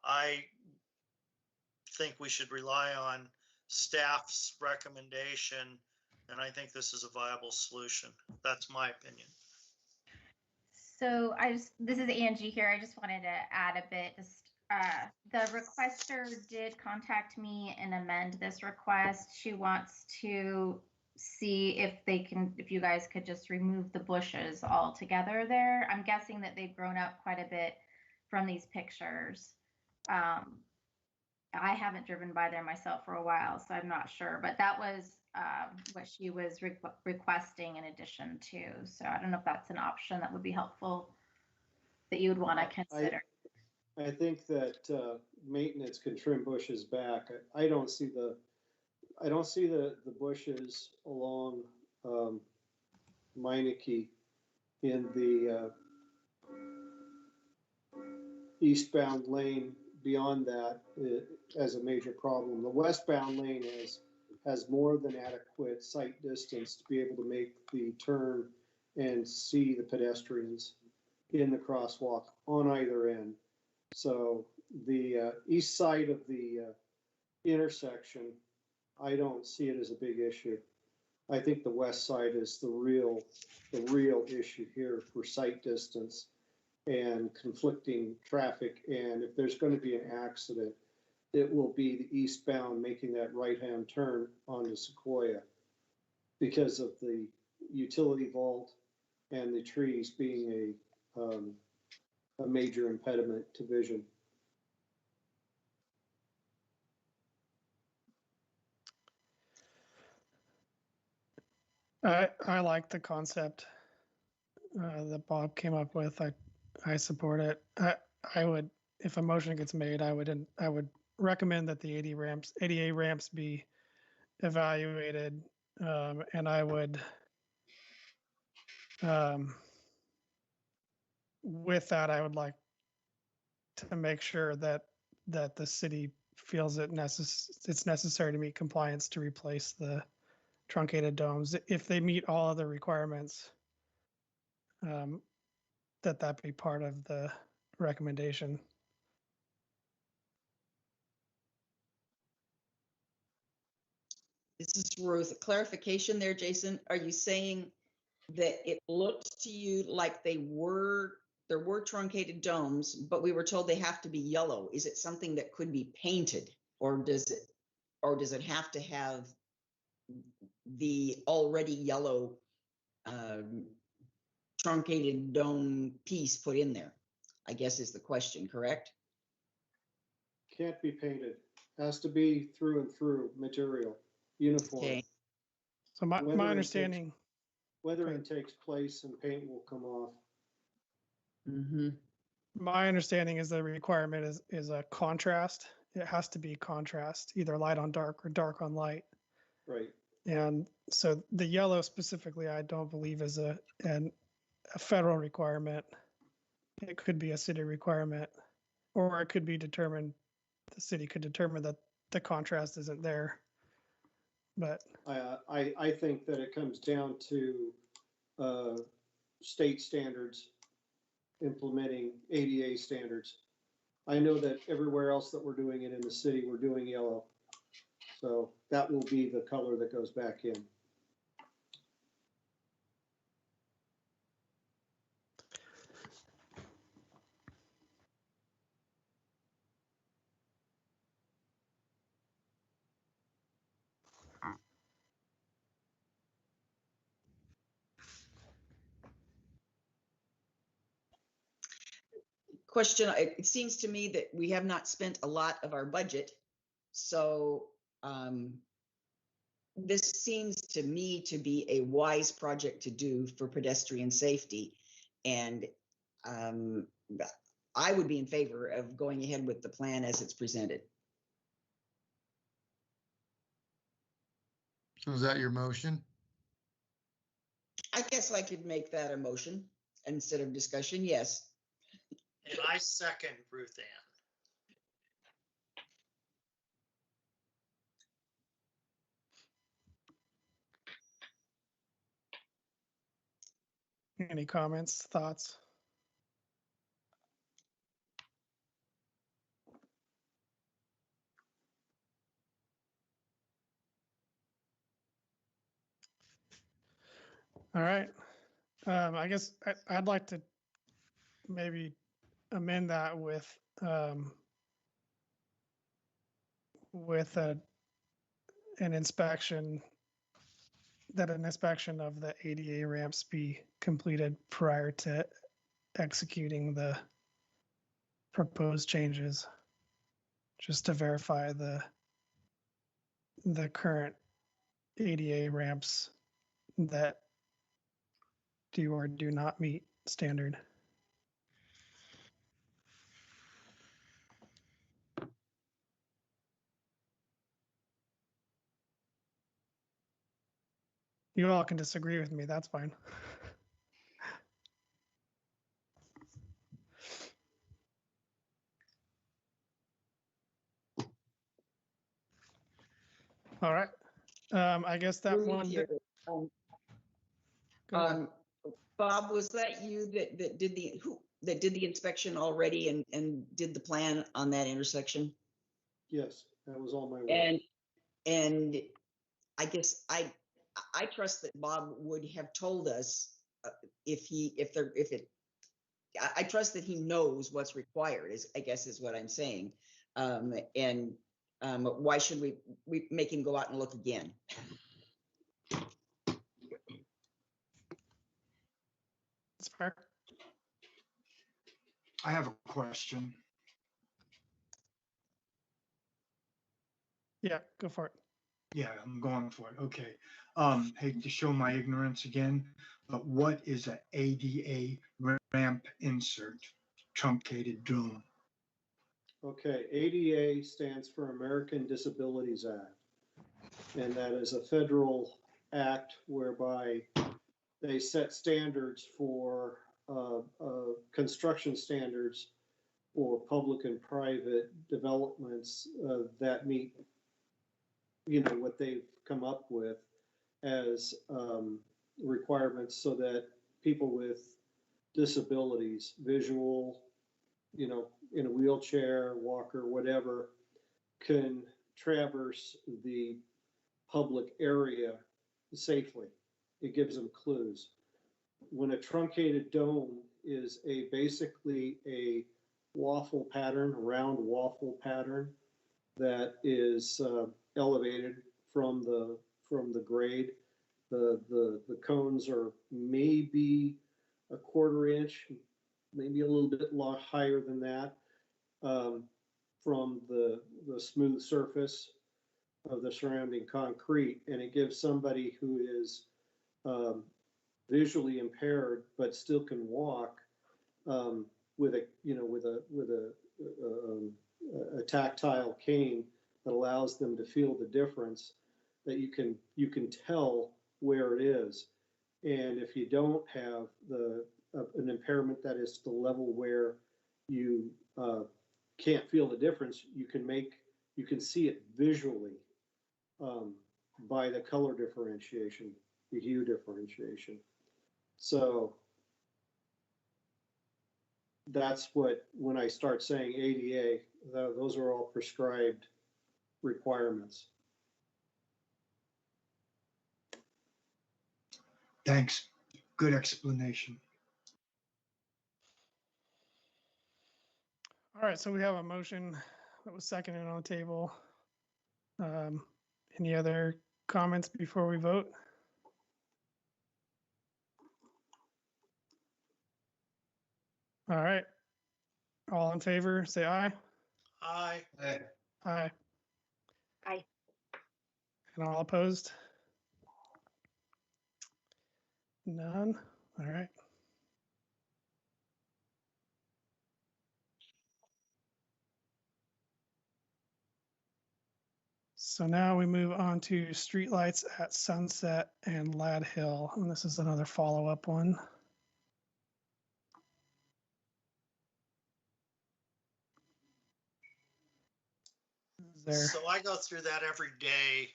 I think we should rely on staff's recommendation, and I think this is a viable solution. That's my opinion. So this is Angie here. I just wanted to add a bit. The requester did contact me and amend this request. She wants to see if you guys could just remove the bushes altogether there. I'm guessing that they've grown up quite a bit from these pictures. I haven't driven by there myself for a while, so I'm not sure, but that was what she was requesting in addition to. So I don't know if that's an option that would be helpful that you would want to consider. I think that maintenance can trim bushes back. I don't see the bushes along Meineke in the eastbound lane beyond that as a major problem. The westbound lane has more than adequate sight distance to be able to make the turn and see the pedestrians in the crosswalk on either end. So the east side of the intersection, I don't see it as a big issue. I think the west side is the real issue here for sight distance and conflicting traffic. And if there's going to be an accident, it will be the eastbound making that right-hand turn onto Sequoia because of the utility vault and the trees being a major impediment to vision. I like the concept that Bob came up with. I support it. I would, if a motion gets made, I would recommend that the ADA ramps be evaluated, and I would, with that, I would like to make sure that the city feels it's necessary to meet compliance to replace the truncated domes. If they meet all of the requirements, that be part of the recommendation. This is Ruth. Clarification there, Jason. Are you saying that it looks to you like there were truncated domes, but we were told they have to be yellow? Is it something that could be painted, or does it have to have the already yellow truncated dome piece put in there? I guess is the question, correct? Can't be painted. Has to be through and through material, uniform. Okay. So my understanding, weathering takes place and paint will come off. Mm-hmm. my understanding is the requirement is a contrast. It has to be contrast, either light on dark or dark on light. Right. And so the yellow specifically, I don't believe is a federal requirement. It could be a city requirement, or it could be determined, the city could determine that the contrast isn't there. But I think that it comes down to state standards implementing ADA standards. I know that everywhere else that we're doing it in the city, we're doing yellow. So that will be the color that goes back in. Question, it seems to me that we have not spent a lot of our budget. So this seems to me to be a wise project to do for pedestrian safety. And I would be in favor of going ahead with the plan as it's presented. So is that your motion? I guess I could make that a motion instead of discussion, yes. And I second Ruth Ann. Any comments, thoughts? All right. I guess I'd like to maybe amend that with an inspection, that an inspection of the ADA ramps be completed prior to executing the proposed changes, just to verify the current ADA ramps that do or do not meet standard. You all can disagree with me, that's fine. All right. I guess that Ruth one. here. Go ahead. Bob, was that you that did the inspection already and did the plan on that intersection? Yes, that was all my work. And I guess I trust that Bob would have told us I trust that he knows what's required, I guess is what I'm saying. Why should we make him go out and look again? That's fair. I have a question. Yeah, go for it. Yeah, I'm going for it. Okay. Hate to show my ignorance again, but what is a ADA ramp insert, truncated dome? Okay, ADA stands for American Disabilities Act. And that is a federal act whereby they set standards for construction standards for public and private developments that meet, what they've come up with as requirements so that people with disabilities, visual, in a wheelchair, walker, whatever, can traverse the public area safely. It gives them clues. When a truncated dome is basically a waffle pattern, a round waffle pattern that is elevated from the grade. The cones are maybe a quarter inch, maybe a little bit higher than that, from the smooth surface of the surrounding concrete, and it gives somebody who is visually impaired but still can walk with a tactile cane that allows them to feel the difference, that you can tell where it is. And if you don't have an impairment that is to the level where you can't feel the difference, you can see it visually by the color differentiation, the hue differentiation. So that's when I start saying ADA, those are all prescribed requirements. Thanks. Good explanation. All right, so we have a motion that was seconded on the table. Any other comments before we vote? All right. All in favor, say aye. Aye. Hey, Aye. Aye. And all opposed? None? All right. So now we move on to streetlights at Sunset and Lad Hill. And this is another follow-up one. There. So I go through that every day,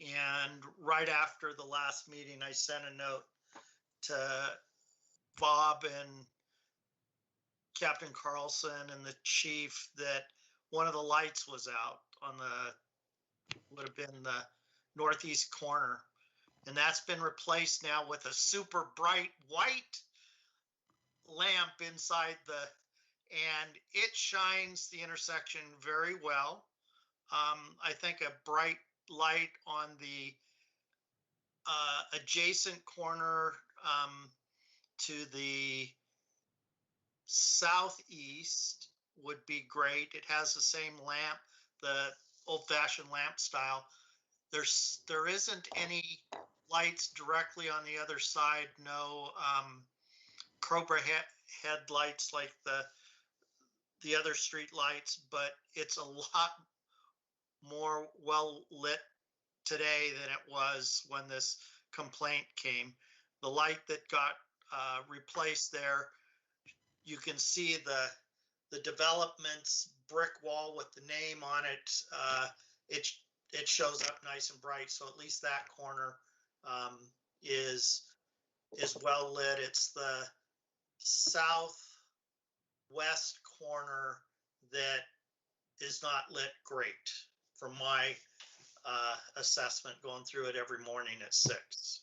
and right after the last meeting, I sent a note to Bob and Captain Carlson and the chief that one of the lights was out on would have been the northeast corner. And that's been replaced now with a super bright white lamp inside and it shines the intersection very well. I think a bright light on the adjacent corner to the southeast would be great. It has the same lamp, the old-fashioned lamp style. There isn't any lights directly on the other side. No Cobra headlights like the other street lights, but it's a lot more well lit today than it was when this complaint came. The light that got replaced there, you can see the development's brick wall with the name on it. It shows up nice and bright. So at least that corner is well lit. It's the southwest corner that is not lit great from my assessment going through it every morning at 6.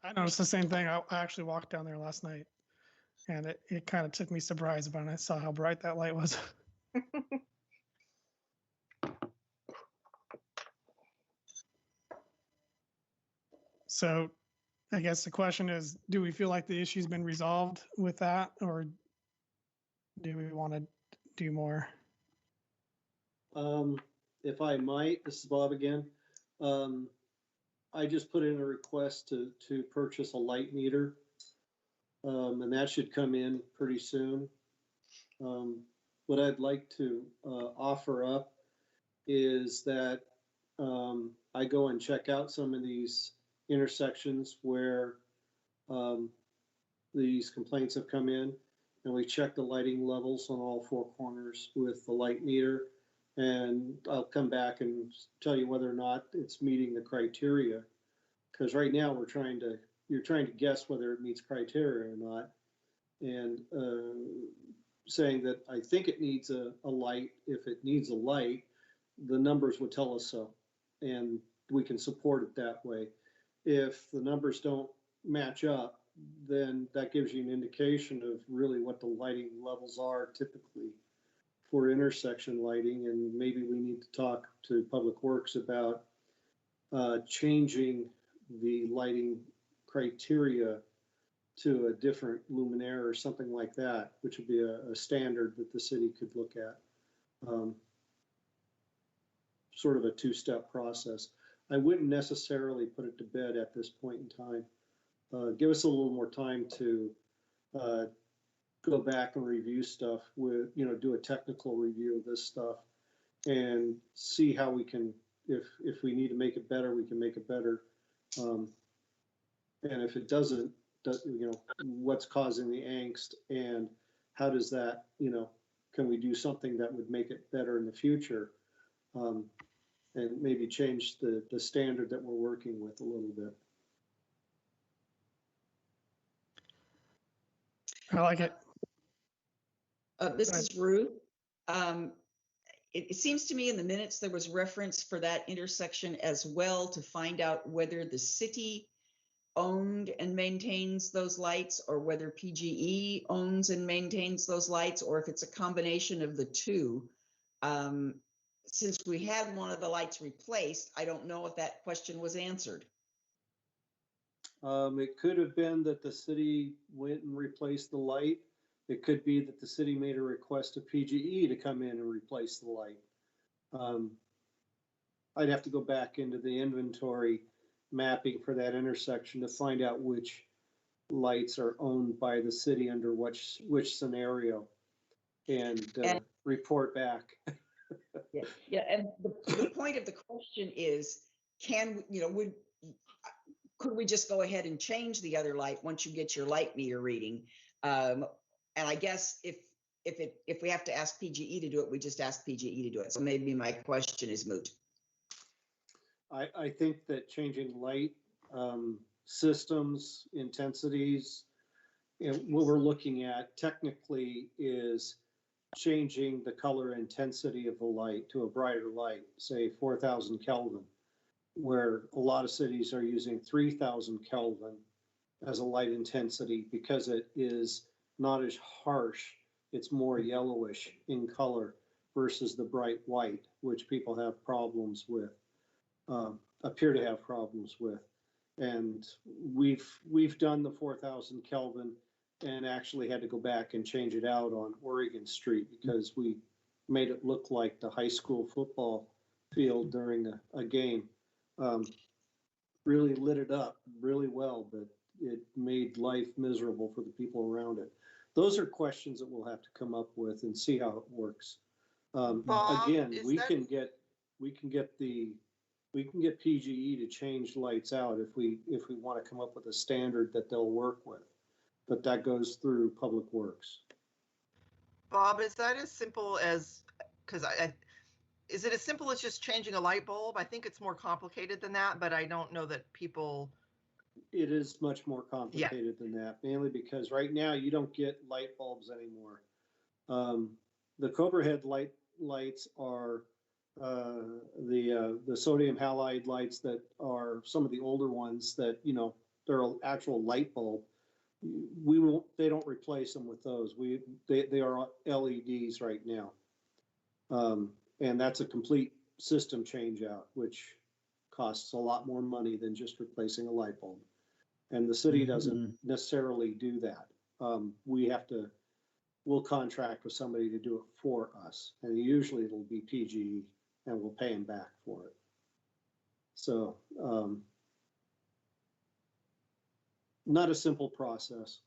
I noticed the same thing. I actually walked down there last night, and it kind of took me surprised when I saw how bright that light was. So I guess the question is, do we feel like the issue's been resolved with that, or do we want to do more? If I might, this is Bob again. I just put in a request to purchase a light meter, and that should come in pretty soon. What I'd like to offer up is that I go and check out some of these intersections where these complaints have come in, and we check the lighting levels on all 4 corners with the light meter, and I'll come back and tell you whether or not it's meeting the criteria. Because right now you're trying to guess whether it meets criteria or not, and saying that I think it needs a light. If it needs a light, the numbers would tell us so, and we can support it that way. If the numbers don't match up, then that gives you an indication of really what the lighting levels are typically for intersection lighting, and maybe we need to talk to Public Works about changing the lighting criteria to a different luminaire or something like that, which would be a standard that the city could look at. Sort of a 2-step process. I wouldn't necessarily put it to bed at this point in time. Give us a little more time to go back and review stuff with, do a technical review of this stuff and see how we can, if we need to make it better, we can make it better. And if it doesn't, what's causing the angst, and how does that, can we do something that would make it better in the future? And maybe change the standard that we're working with a little bit. I like it. This is Ruth. It seems to me in the minutes there was reference for that intersection as well to find out whether the city owned and maintains those lights, or whether PGE owns and maintains those lights, or if it's a combination of the two. Since we had one of the lights replaced, I don't know if that question was answered. It could have been that the city went and replaced the light. It could be that the city made a request to PGE to come in and replace the light. I'd have to go back into the inventory mapping for that intersection to find out which lights are owned by the city under which scenario, and report back. Yeah, and the point of the question is, could we just go ahead and change the other light once you get your light meter reading? And I guess if we have to ask PGE to do it, we just ask PGE to do it. So maybe my question is moot. I think that changing light systems, intensities, and what we're looking at technically is changing the color intensity of the light to a brighter light, say 4,000 Kelvin, where a lot of cities are using 3,000 Kelvin as a light intensity because it is not as harsh. It's more yellowish in color versus the bright white, which people have problems with, appear to have problems with. And we've done the 4,000 Kelvin and actually had to go back and change it out on Oregon Street because we made it look like the high school football field during a game. Really lit it up really well, but it made life miserable for the people around it. Those are questions that we'll have to come up with and see how it works. Bob, Again, we can get PGE to change lights out if we want to come up with a standard that they'll work with, but that goes through Public Works. Bob, is that as simple as, is it as simple as just changing a light bulb? I think it's more complicated than that, but I don't know that people. It is much more complicated than that, mainly because right now you don't get light bulbs anymore. The Cobra Head lights are the sodium halide lights that are some of the older ones that, they're an actual light bulb. They don't replace them with those. They are LEDs right now. And that's a complete system change out, which costs a lot more money than just replacing a light bulb. And the city doesn't necessarily do that. We'll contract with somebody to do it for us. And usually it'll be PGE and we'll pay them back for it. So, not a simple process.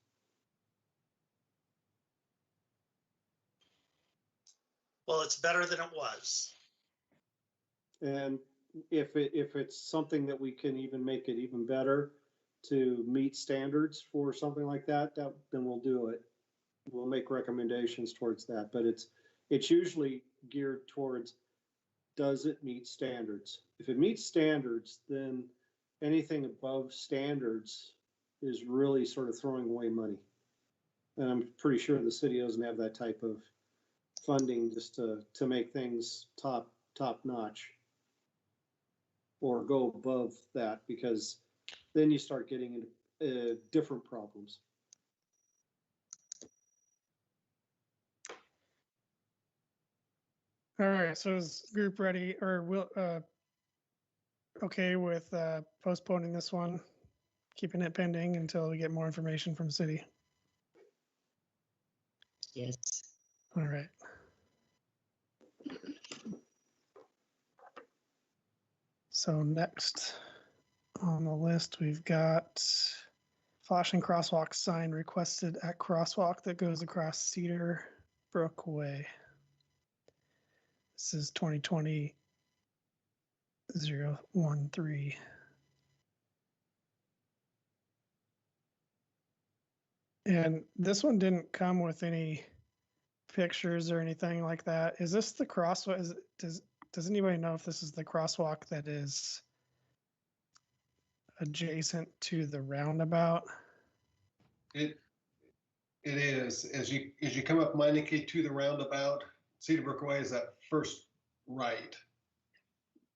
Well, it's better than it was. And if it's something that we can even make it even better to meet standards for something like that, then we'll do it. We'll make recommendations towards that, but it's usually geared towards, does it meet standards? If it meets standards, then anything above standards is really sort of throwing away money. And I'm pretty sure the city doesn't have that type of funding just to make things top notch or go above that, because then you start getting into different problems. All right, so is group ready or okay with postponing this one, keeping it pending until we get more information from city? Yes. All right. So next on the list, we've got flashing crosswalk sign requested at crosswalk that goes across Cedar Brook Way. This is 2020-013. And this one didn't come with any pictures or anything like that. Is this the crosswalk? Does anybody know if this is the crosswalk that is adjacent to the roundabout? It is. As you come up Meineke to the roundabout, Cedar Brook Way is that first right.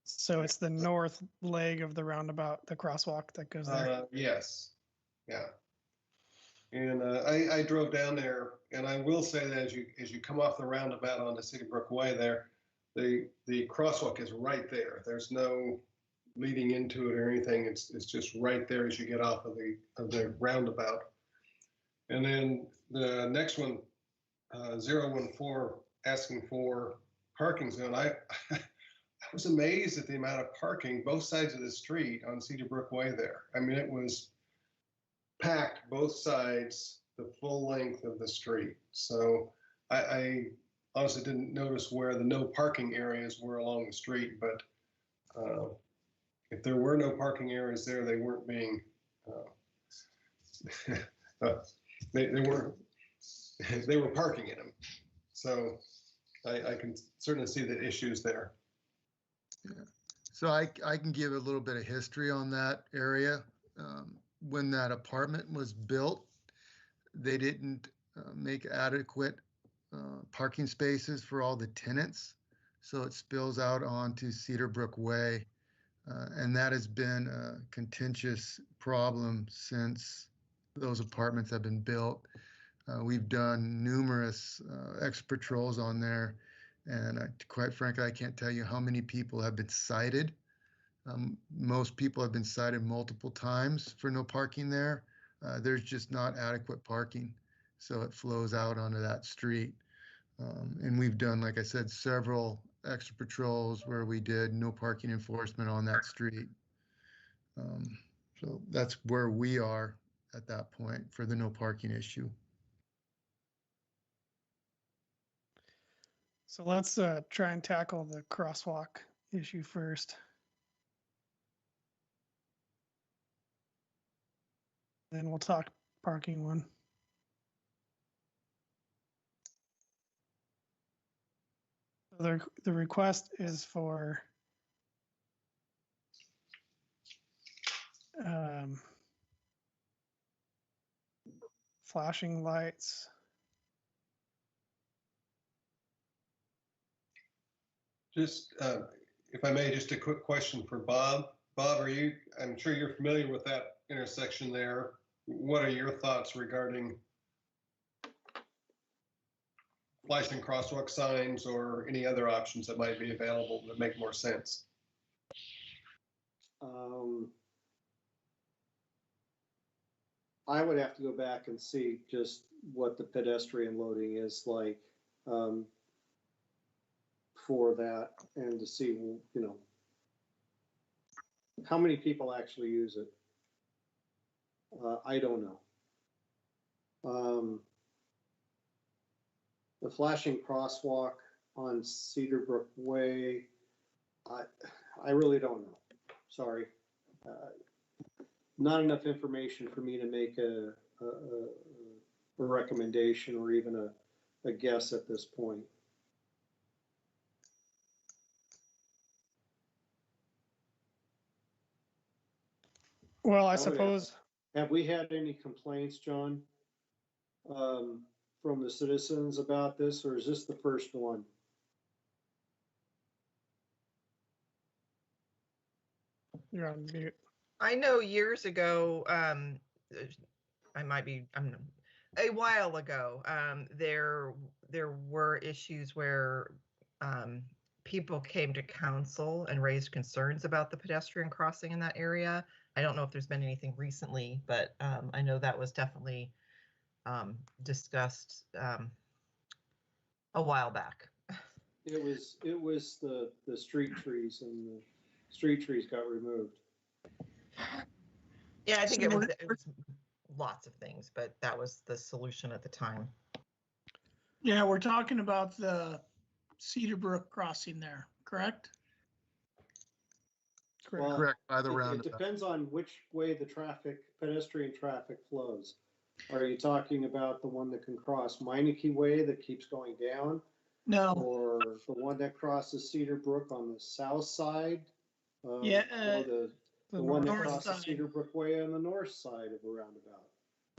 So it's the north leg of the roundabout, the crosswalk that goes there. Yes. Yeah. And I drove down there, and I will say that as you come off the roundabout onto Cedar Brook Way there, the crosswalk is right there. There's no leading into it or anything. It's just right there as you get off of the roundabout. And then the next one, 014, asking for parking zone. was amazed at the amount of parking both sides of the street on Cedar Brook Way there. I mean, it was packed both sides, the full length of the street. So I honestly didn't notice where the no parking areas were along the street, but if there were no parking areas there, they weren't being, they were parking in them. So I can certainly see the issues there. Yeah. So I can give a little bit of history on that area. When that apartment was built, they didn't make adequate parking spaces for all the tenants. So it spills out onto Cedar Brook Way. And that has been a contentious problem since those apartments have been built. We've done numerous exit patrols on there. And quite frankly, I can't tell you how many people have been cited. Most people have been cited multiple times for no parking there. There's just not adequate parking. So it flows out onto that street. And we've done, like I said, several extra patrols where we did no parking enforcement on that street. So that's where we are at that point for the no parking issue. So let's try and tackle the crosswalk issue first. Then we'll talk parking one. The request is for flashing lights. Just, if I may, just a quick question for Bob. Bob, I'm sure you're familiar with that intersection there. What are your thoughts regarding flashing crosswalk signs or any other options that might be available that make more sense? I would have to go back and see just what the pedestrian loading is like for that, and to see, you know, how many people actually use it. I don't know. The flashing crosswalk on Cedar Brook Way, I really don't know. Sorry. Not enough information for me to make a recommendation or even a guess at this point. Well, I suppose. Have we had any complaints, John, from the citizens about this, or is this the first one? You're on mute. I know years ago, a while ago, there were issues where people came to council and raised concerns about the pedestrian crossing in that area. I don't know if there's been anything recently, but I know that was definitely discussed a while back. It was the street trees, and the street trees got removed. Yeah, I think it was lots of things, but that was the solution at the time. Yeah, we're talking about the Cedar Brook crossing there, correct? Well, Correct, by the roundabout. It depends on which way the pedestrian traffic flows. Are you talking about the one that can cross Meineke Way that keeps going down? No. Or the one that crosses Cedar Brook on the south side? Yeah. Or the one that north crosses side. Cedar Brook Way on the north side of the roundabout?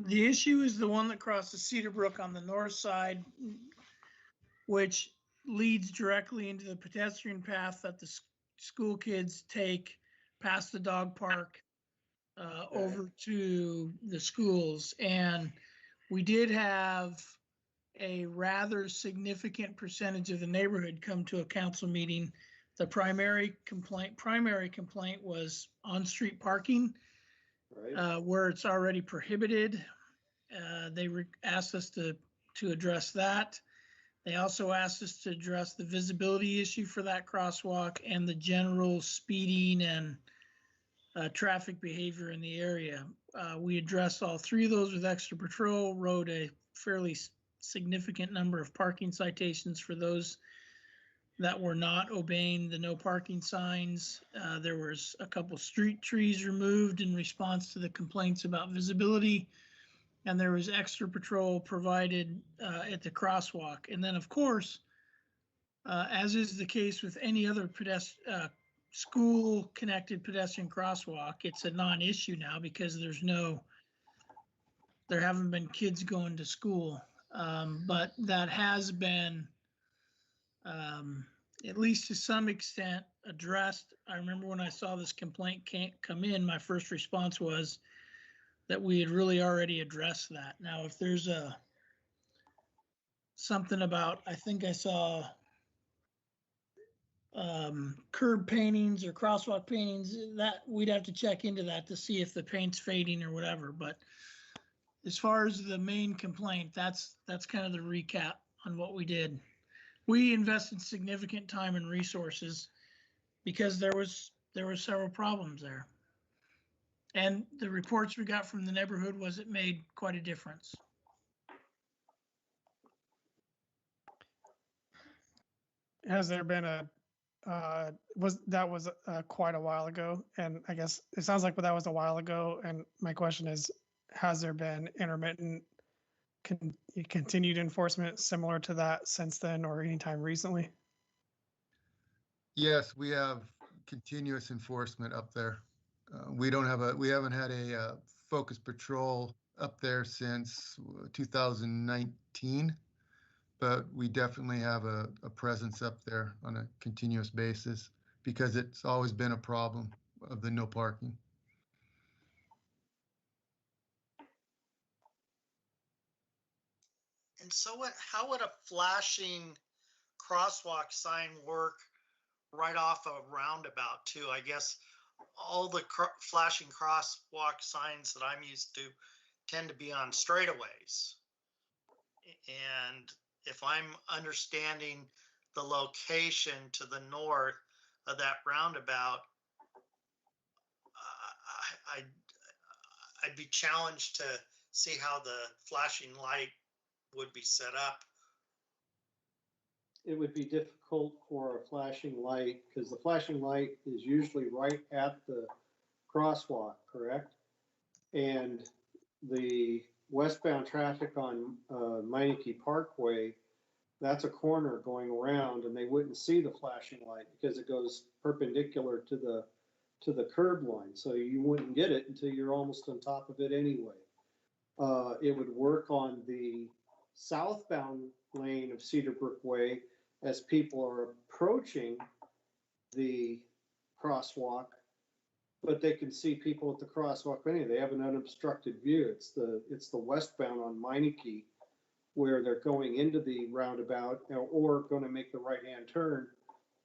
The issue is the one that crosses Cedar Brook on the north side, which leads directly into the pedestrian path that the school kids take past the dog park over to the schools. And we did have a rather significant percentage of the neighborhood come to a council meeting. The primary complaint was on-street parking, Right. where it's already prohibited. They asked us to address that. They also asked us to address the visibility issue for that crosswalk and the general speeding and traffic behavior in the area. We addressed all three of those with extra patrol, wrote a fairly significant number of parking citations for those that were not obeying the no parking signs. There was a couple street trees removed in response to the complaints about visibility, and there was extra patrol provided at the crosswalk. And then, of course, as is the case with any other school-connected pedestrian crosswalk, it's a non-issue now because there haven't been kids going to school. But that has been, at least to some extent, addressed. I remember when I saw this complaint come in, my first response was that we had really already addressed that. Now, if there's something about, I think I saw curb paintings or crosswalk paintings, that we'd have to check into that to see if the paint's fading or whatever. But as far as the main complaint, that's kind of the recap on what we did. We invested significant time and resources because there were several problems there. And the reports we got from the neighborhood was it made quite a difference. Has there been a was quite a while ago, and I guess it sounds like that was a while ago, and my question is, has there been intermittent continued enforcement similar to that since then or anytime recently? Yes, we have continuous enforcement up there. We haven't had a focus patrol up there since 2019, but we definitely have a presence up there on a continuous basis because it's always been a problem of the no parking. And so how would a flashing crosswalk sign work right off a roundabout too? I guess all the flashing crosswalk signs that I'm used to tend to be on straightaways. And if I'm understanding the location to the north of that roundabout, I'd be challenged to see how the flashing light would be set up. It would be difficult for a flashing light because the flashing light is usually right at the crosswalk, correct? And the westbound traffic on Meineke Parkway, that's a corner going around, and they wouldn't see the flashing light because it goes perpendicular to the curb line. So you wouldn't get it until you're almost on top of it anyway. It would work on the southbound lane of Cedarbrook Way as people are approaching the crosswalk, but they can see people at the crosswalk anyway. They have an unobstructed view. It's the westbound on Meineke where they're going into the roundabout or going to make the right-hand turn,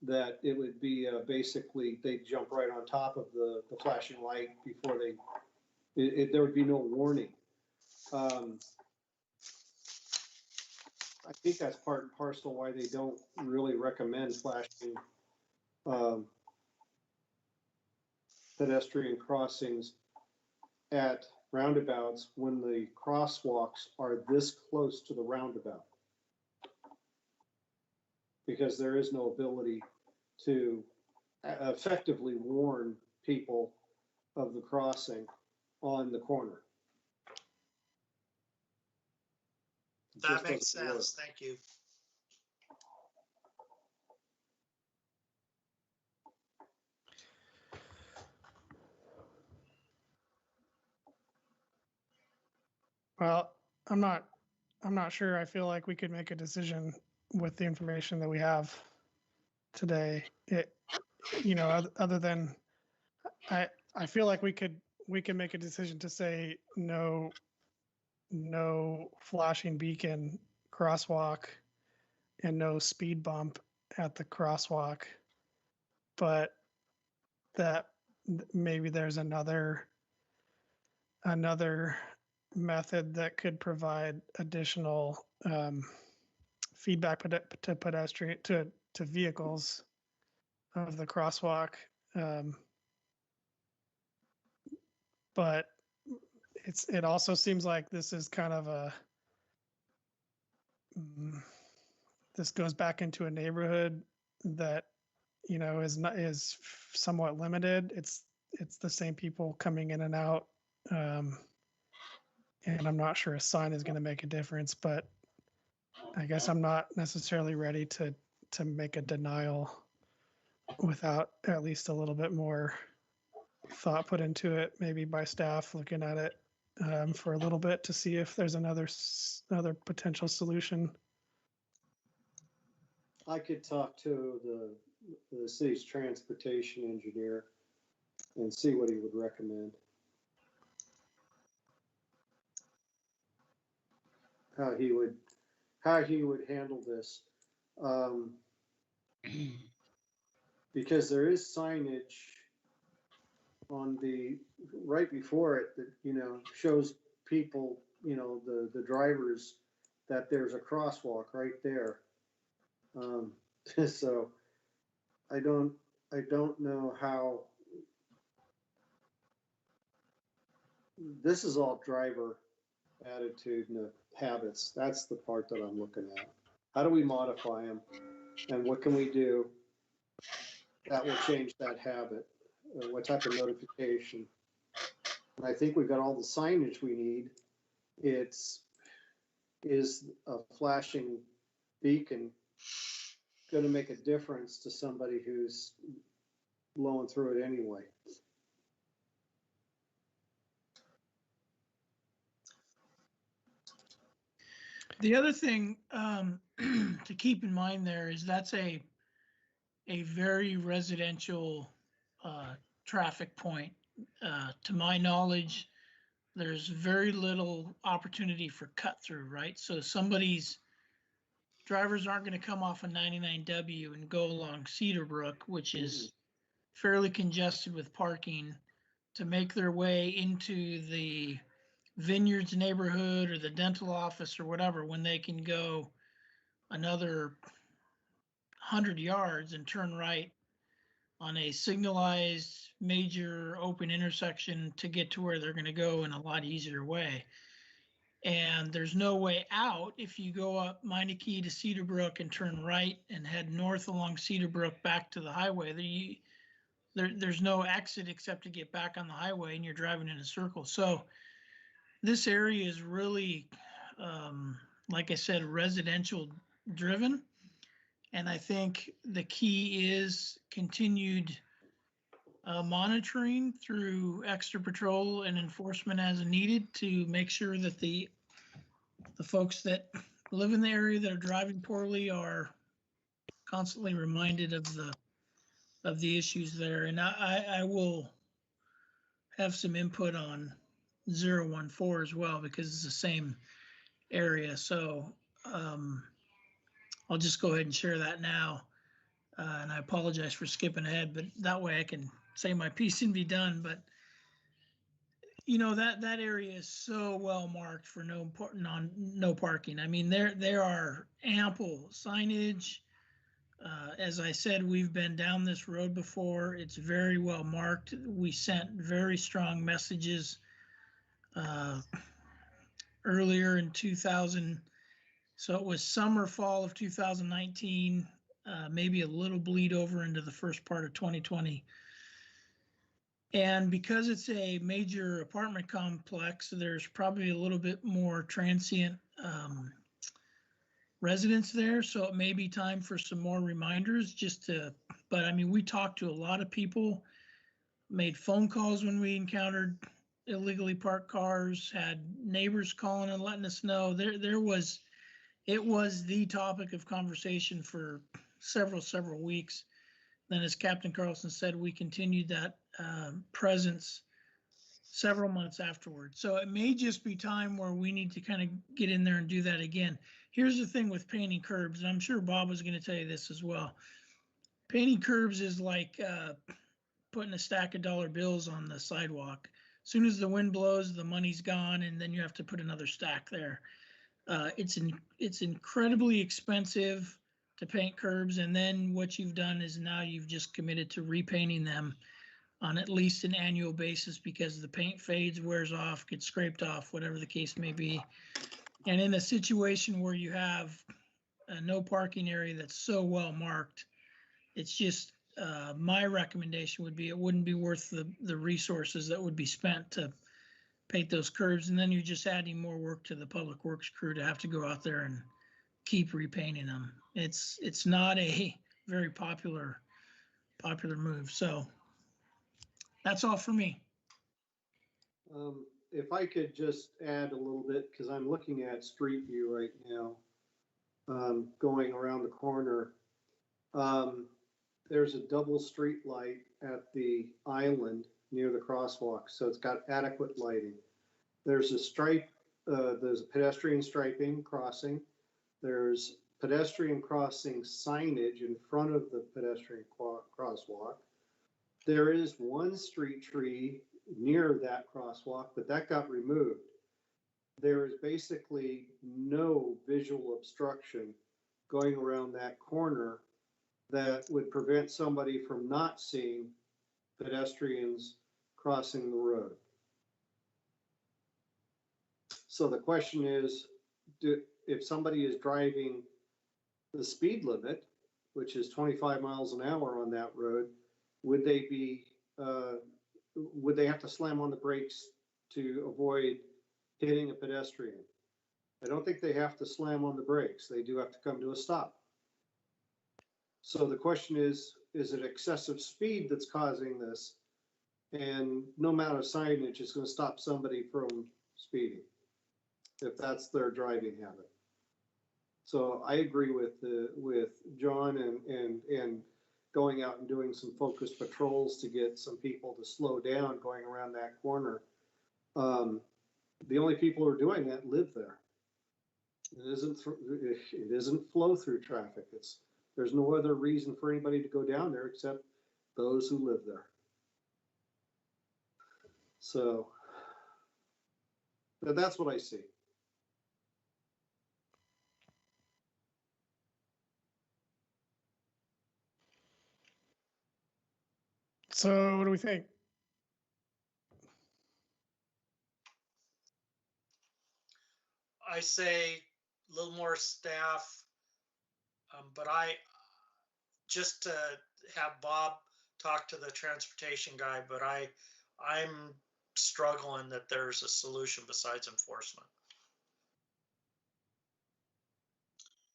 that it would be basically they jump right on top of the flashing light before there would be no warning. I think that's part and parcel why they don't really recommend flashing pedestrian crossings at roundabouts when the crosswalks are this close to the roundabout, because there is no ability to effectively warn people of the crossing on the corner. That makes sense. Thank you. Well, I'm not sure. I feel like we could make a decision with the information that we have today. Other than I feel like we could make a decision to say no flashing beacon crosswalk and no speed bump at the crosswalk, but that maybe there's another method that could provide additional feedback to pedestrian to vehicles of the crosswalk. But it also seems like this is kind of this goes back into a neighborhood that, is somewhat limited. It's the same people coming in and out. And I'm not sure a sign is going to make a difference, but I guess I'm not necessarily ready to make a denial without at least a little bit more thought put into it, maybe by staff looking at it for a little bit to see if there's another potential solution. I could talk to the city's transportation engineer and see what he would recommend. How he would handle this. Because there is signage on the right before it that shows people, the drivers, that there's a crosswalk right there. So I don't know how. This is all driver attitude and habits. That's the part that I'm looking at. How do we modify them, and what can we do that will change that habit? What type of notification? And I think we've got all the signage we need. Is a flashing beacon going to make a difference to somebody who's blowing through it anyway? The other thing to keep in mind there is that's a very residential traffic point. To my knowledge, there's very little opportunity for cut through, right? So drivers aren't going to come off of 99W and go along Cedarbrook, which is fairly congested with parking, to make their way into the Vineyards neighborhood or the dental office or whatever, when they can go another 100 yards and turn right on a signalized major open intersection to get to where they're going to go in a lot easier way. And there's no way out if you go up Meineke to Cedarbrook and turn right and head north along Cedarbrook back to the highway. There's no exit except to get back on the highway, and you're driving in a circle. So this area is really, like I said, residential driven. And I think the key is continued monitoring through extra patrol and enforcement as needed to make sure that the folks that live in the area that are driving poorly are constantly reminded of the issues there. And I will have some input on 014 as well, because it's the same area. So I'll just go ahead and share that now. And I apologize for skipping ahead, but that way I can say my piece and be done. But that area is so well marked for no parking. I mean, there are ample signage. As I said, we've been down this road before. It's very well marked. We sent very strong messages earlier in 2000. So it was summer, fall of 2019, maybe a little bleed over into the first part of 2020. And because it's a major apartment complex, there's probably a little bit more transient residents there. So it may be time for some more reminders but I mean, we talked to a lot of people, made phone calls when we encountered illegally parked cars, had neighbors calling and letting us know. It was the topic of conversation for several weeks. Then, as Captain Carlson said, we continued that presence several months afterwards. So it may just be time where we need to kind of get in there and do that again. Here's the thing with painting curbs, and I'm sure Bob was going to tell you this as well. Painting curbs is like putting a stack of dollar bills on the sidewalk. As soon as the wind blows, the money's gone, and then you have to put another stack there. It's incredibly expensive to paint curbs, and then what you've done is now you've just committed to repainting them on at least an annual basis because the paint fades, wears off, gets scraped off, whatever the case may be. And in a situation where you have a no parking area that's so well marked, it's just, my recommendation would be it wouldn't be worth the resources that would be spent to paint those curves. And then you're just adding more work to the public works crew to have to go out there and keep repainting them. It's not a very popular move. So that's all for me. If I could just add a little bit, because I'm looking at Street View right now, going around the corner. There's a double street light at the island near the crosswalk, so it's got adequate lighting. There's a stripe, there's a pedestrian striping crossing. There's pedestrian crossing signage in front of the pedestrian crosswalk. There is one street tree near that crosswalk, but that got removed. There is basically no visual obstruction going around that corner that would prevent somebody from not seeing pedestrians crossing the road. So the question is, if somebody is driving the speed limit, which is 25 miles an hour on that road, would they have to slam on the brakes to avoid hitting a pedestrian? I don't think they have to slam on the brakes. They do have to come to a stop. So the question is it excessive speed that's causing this? And no amount of signage is going to stop somebody from speeding if that's their driving habit. So I agree with John and going out and doing some focused patrols to get some people to slow down going around that corner. The only people who are doing that live there. It isn't flow through traffic. There's no other reason for anybody to go down there except those who live there. So that's what I see. So what do we think? I say a little more staff, but just to have Bob talk to the transportation guy, but I'm struggling that there's a solution besides enforcement.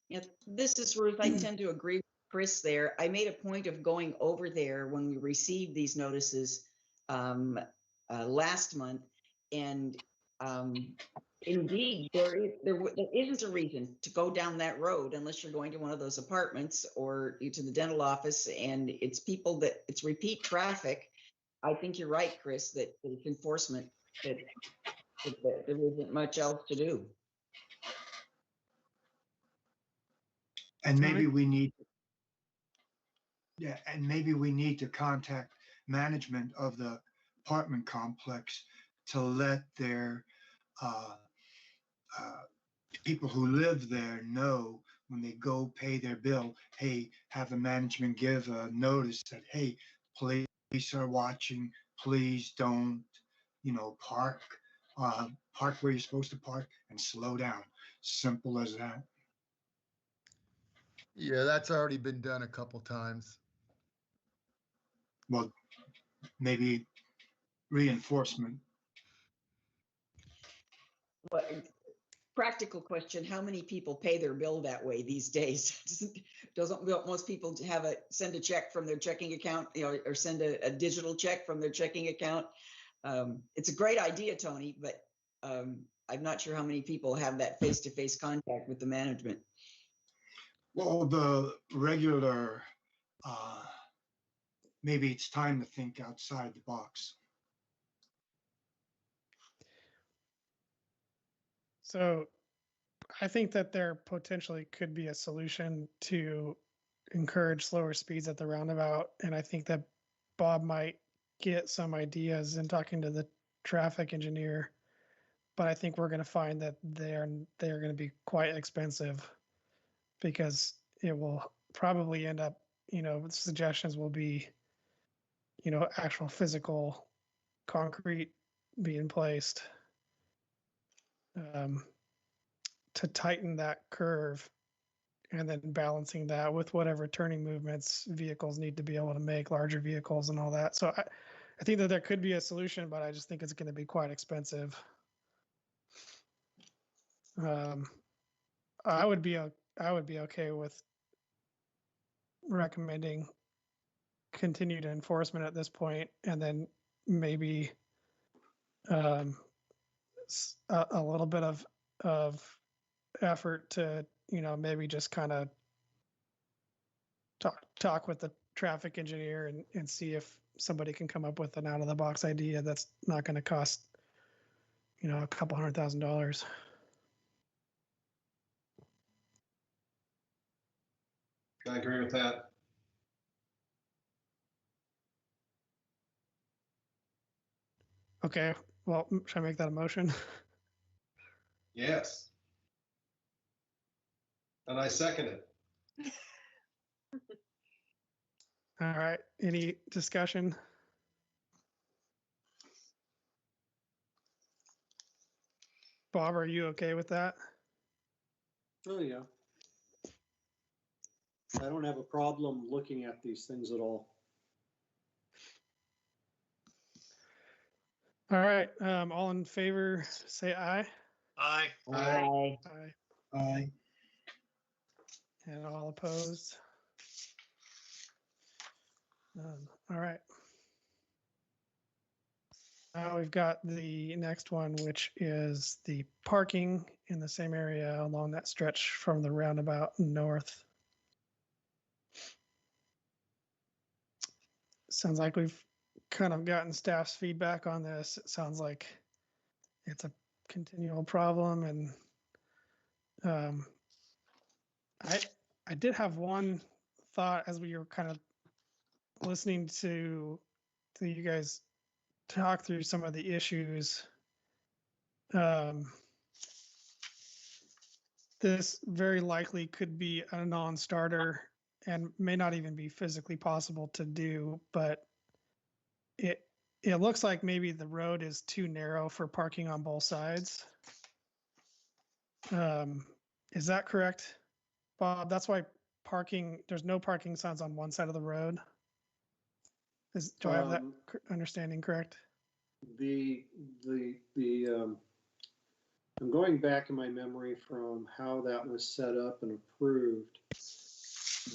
Yeah, this is Ruth. I tend to agree with Chris there. I made a point of going over there when we received these notices last month, and indeed, there isn't a reason to go down that road unless you're going to one of those apartments or to the dental office, and it's repeat traffic. I think you're right, Chris, that it's enforcement, that there isn't much else to do. And maybe we need, maybe we need to contact management of the apartment complex to let their people who live there know when they go pay their bill, hey, have the management give a notice that, hey, police are watching, please don't, park where you're supposed to park and slow down. Simple as that. Yeah, that's already been done a couple times. Well, maybe reinforcement. But practical question, how many people pay their bill that way these days? Doesn't most people send a check from their checking account, or send a digital check from their checking account? It's a great idea, Tony, but I'm not sure how many people have that face-to-face contact with the management. Well, the regular, maybe it's time to think outside the box. So I think that there potentially could be a solution to encourage slower speeds at the roundabout. And I think that Bob might get some ideas in talking to the traffic engineer but I think we're going to find that they're going to be quite expensive because it will probably end up, suggestions will be, actual physical concrete being placed to tighten that curve, and then balancing that with whatever turning movements vehicles need to be able to make, larger vehicles and all that. So I think that there could be a solution, but I just think it's going to be quite expensive. I would be okay with recommending continued enforcement at this point, and then maybe a little bit of effort to maybe just kind of talk with the traffic engineer and see if somebody can come up with an out of the box idea that's not going to cost a couple $100,000. I agree with that. Okay, well, should I make that a motion? Yes. And I second it. All right, any discussion? Bob, are you okay with that? Oh, yeah. I don't have a problem looking at these things at all. All right, all in favor, say aye. Aye. Aye. Aye. Aye. And all opposed? All right. Now we've got the next one, which is the parking in the same area along that stretch from the roundabout north. Sounds like we've kind of gotten staff's feedback on this. It sounds like it's a continual problem, and I did have one thought as we were kind of listening to you guys talk through some of the issues. This very likely could be a non-starter and may not even be physically possible to do, but it looks like maybe the road is too narrow for parking on both sides. Is that correct, Bob? That's why there's no parking signs on one side of the road. Do I have that understanding correct? I'm going back in my memory from how that was set up and approved.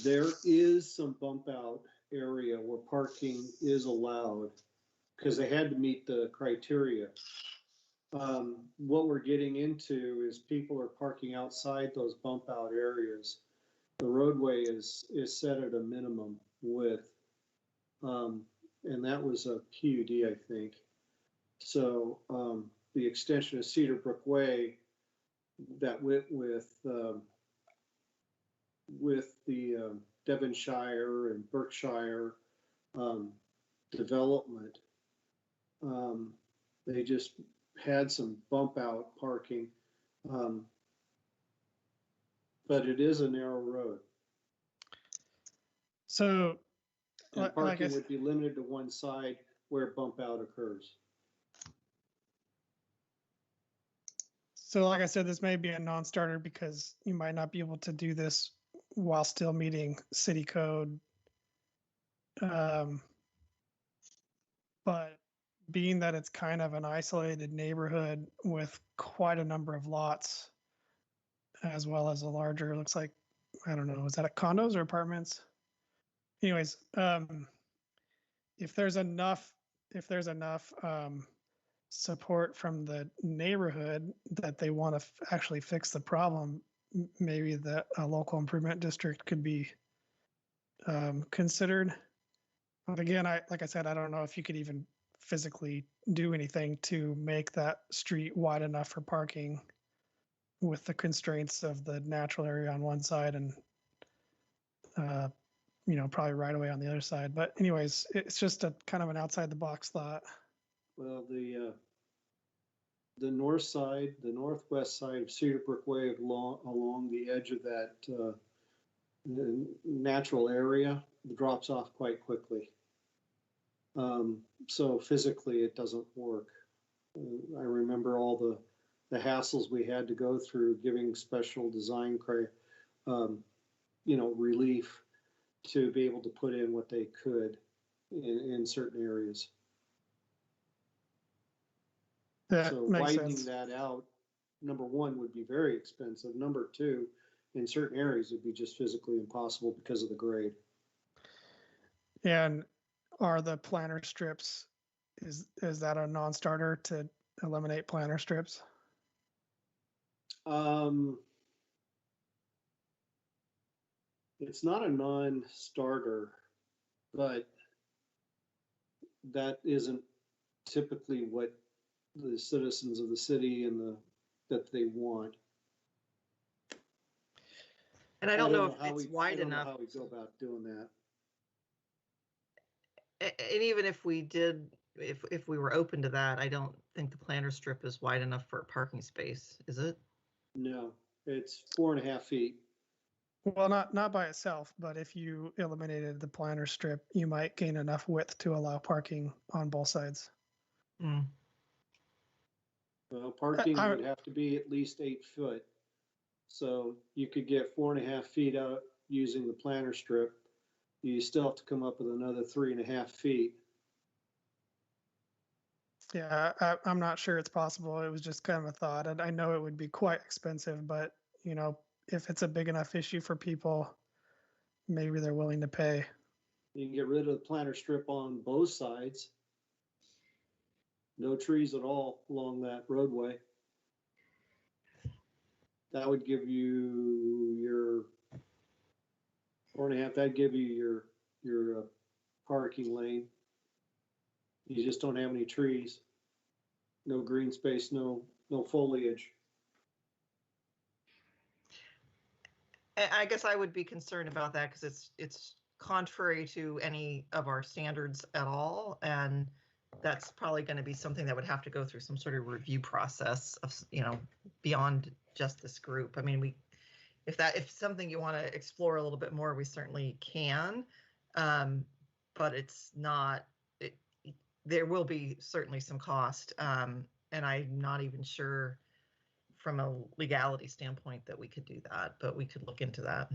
There is some bump out area where parking is allowed because they had to meet the criteria. What we're getting into is people are parking outside those bump out areas. The roadway is set at a minimum width. And that was a PUD, I think. So the extension of Cedar Brook Way that went with the Devonshire and Berkshire development, they just had some bump out parking, but it is a narrow road. So and parking would be limited to one side where bump out occurs. So like I said, this may be a non-starter because you might not be able to do this while still meeting city code. But being that it's kind of an isolated neighborhood with quite a number of lots, as well as a larger, looks like, I don't know, is that a condos or apartments? Anyways, if there's enough support from the neighborhood that they want to actually fix the problem, maybe that a local improvement district could be considered. But again, like I said, I don't know if you could even physically do anything to make that street wide enough for parking with the constraints of the natural area on one side and probably right away on the other side. But anyways, it's just a kind of an outside the box thought. Well, the north side, the northwest side of Cedar Brook Way along the edge of that natural area drops off quite quickly. So physically it doesn't work. I remember all the hassles we had to go through giving special design relief to be able to put in what they could in certain areas. That So makes widening sense. that out, number one, would be very expensive. Number two, in certain areas, it'd be just physically impossible because of the grade. And are the planter strips, is that a non-starter to eliminate planter strips? It's not a non-starter, but that isn't typically what the citizens of the city and that they want. And I don't know if it's wide I don't enough. know how we go about doing that. And even if we did, if we were open to that, I don't think the planter strip is wide enough for a parking space, is it? No, it's 4.5 feet. Well, not by itself, but if you eliminated the planter strip, you might gain enough width to allow parking on both sides. Mm. Well, parking would have to be at least 8 foot. So you could get 4.5 feet out using the planter strip. You still have to come up with another 3.5 feet. Yeah, I'm not sure it's possible. It was just kind of a thought, and I know it would be quite expensive, but if it's a big enough issue for people, maybe they're willing to pay. You can get rid of the planter strip on both sides. No trees at all along that roadway. That would give you your 4.5. That'd give you your parking lane. You just don't have any trees. No green space, no foliage. I guess I would be concerned about that because it's contrary to any of our standards at all, and that's probably going to be something that would have to go through some sort of review process of beyond just this group. I mean, if something you want to explore a little bit more, we certainly can, but it's not. There will be certainly some cost, and I'm not even sure from a legality standpoint that we could do that, but we could look into that.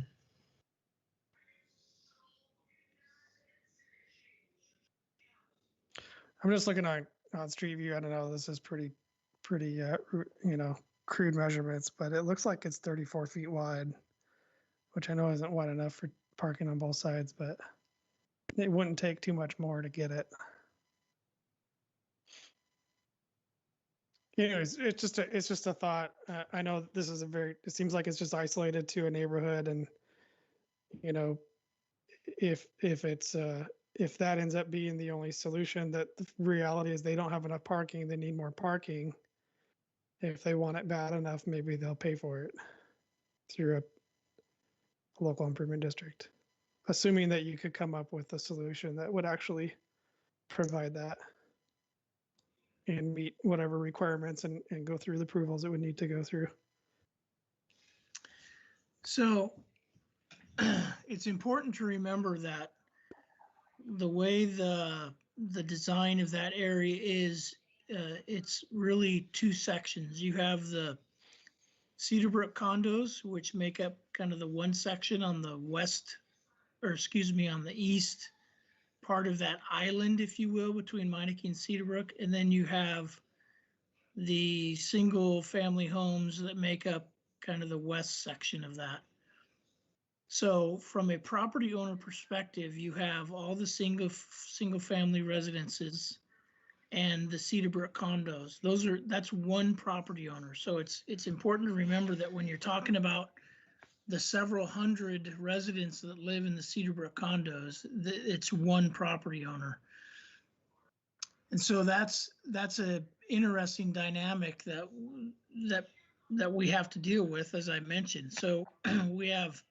I'm just looking on Street View. I don't know. This is pretty, crude measurements, but it looks like it's 34 feet wide, which I know isn't wide enough for parking on both sides, but it wouldn't take too much more to get it. Anyways, it's just a thought. I know this is it seems like it's just isolated to a neighborhood, and if that ends up being the only solution, that the reality is they don't have enough parking, they need more parking. If they want it bad enough, maybe they'll pay for it through a local improvement district, assuming that you could come up with a solution that would actually provide that and meet whatever requirements and go through the approvals it would need to go through. So it's important to remember that the way the design of that area is, it's really two sections. You have the Cedar Brook condos, which make up kind of the one section on the west, or excuse me, on the east part of that island, if you will, between Meineke and Cedar Brook. And then you have the single family homes that make up kind of the west section of that. So from a property owner perspective, you have all the single family residences and the Cedar Brook condos. That's one property owner. So it's important to remember that when you're talking about the several hundred residents that live in the Cedar Brook condos, it's one property owner. And so that's a interesting dynamic that we have to deal with, as I mentioned. So we have,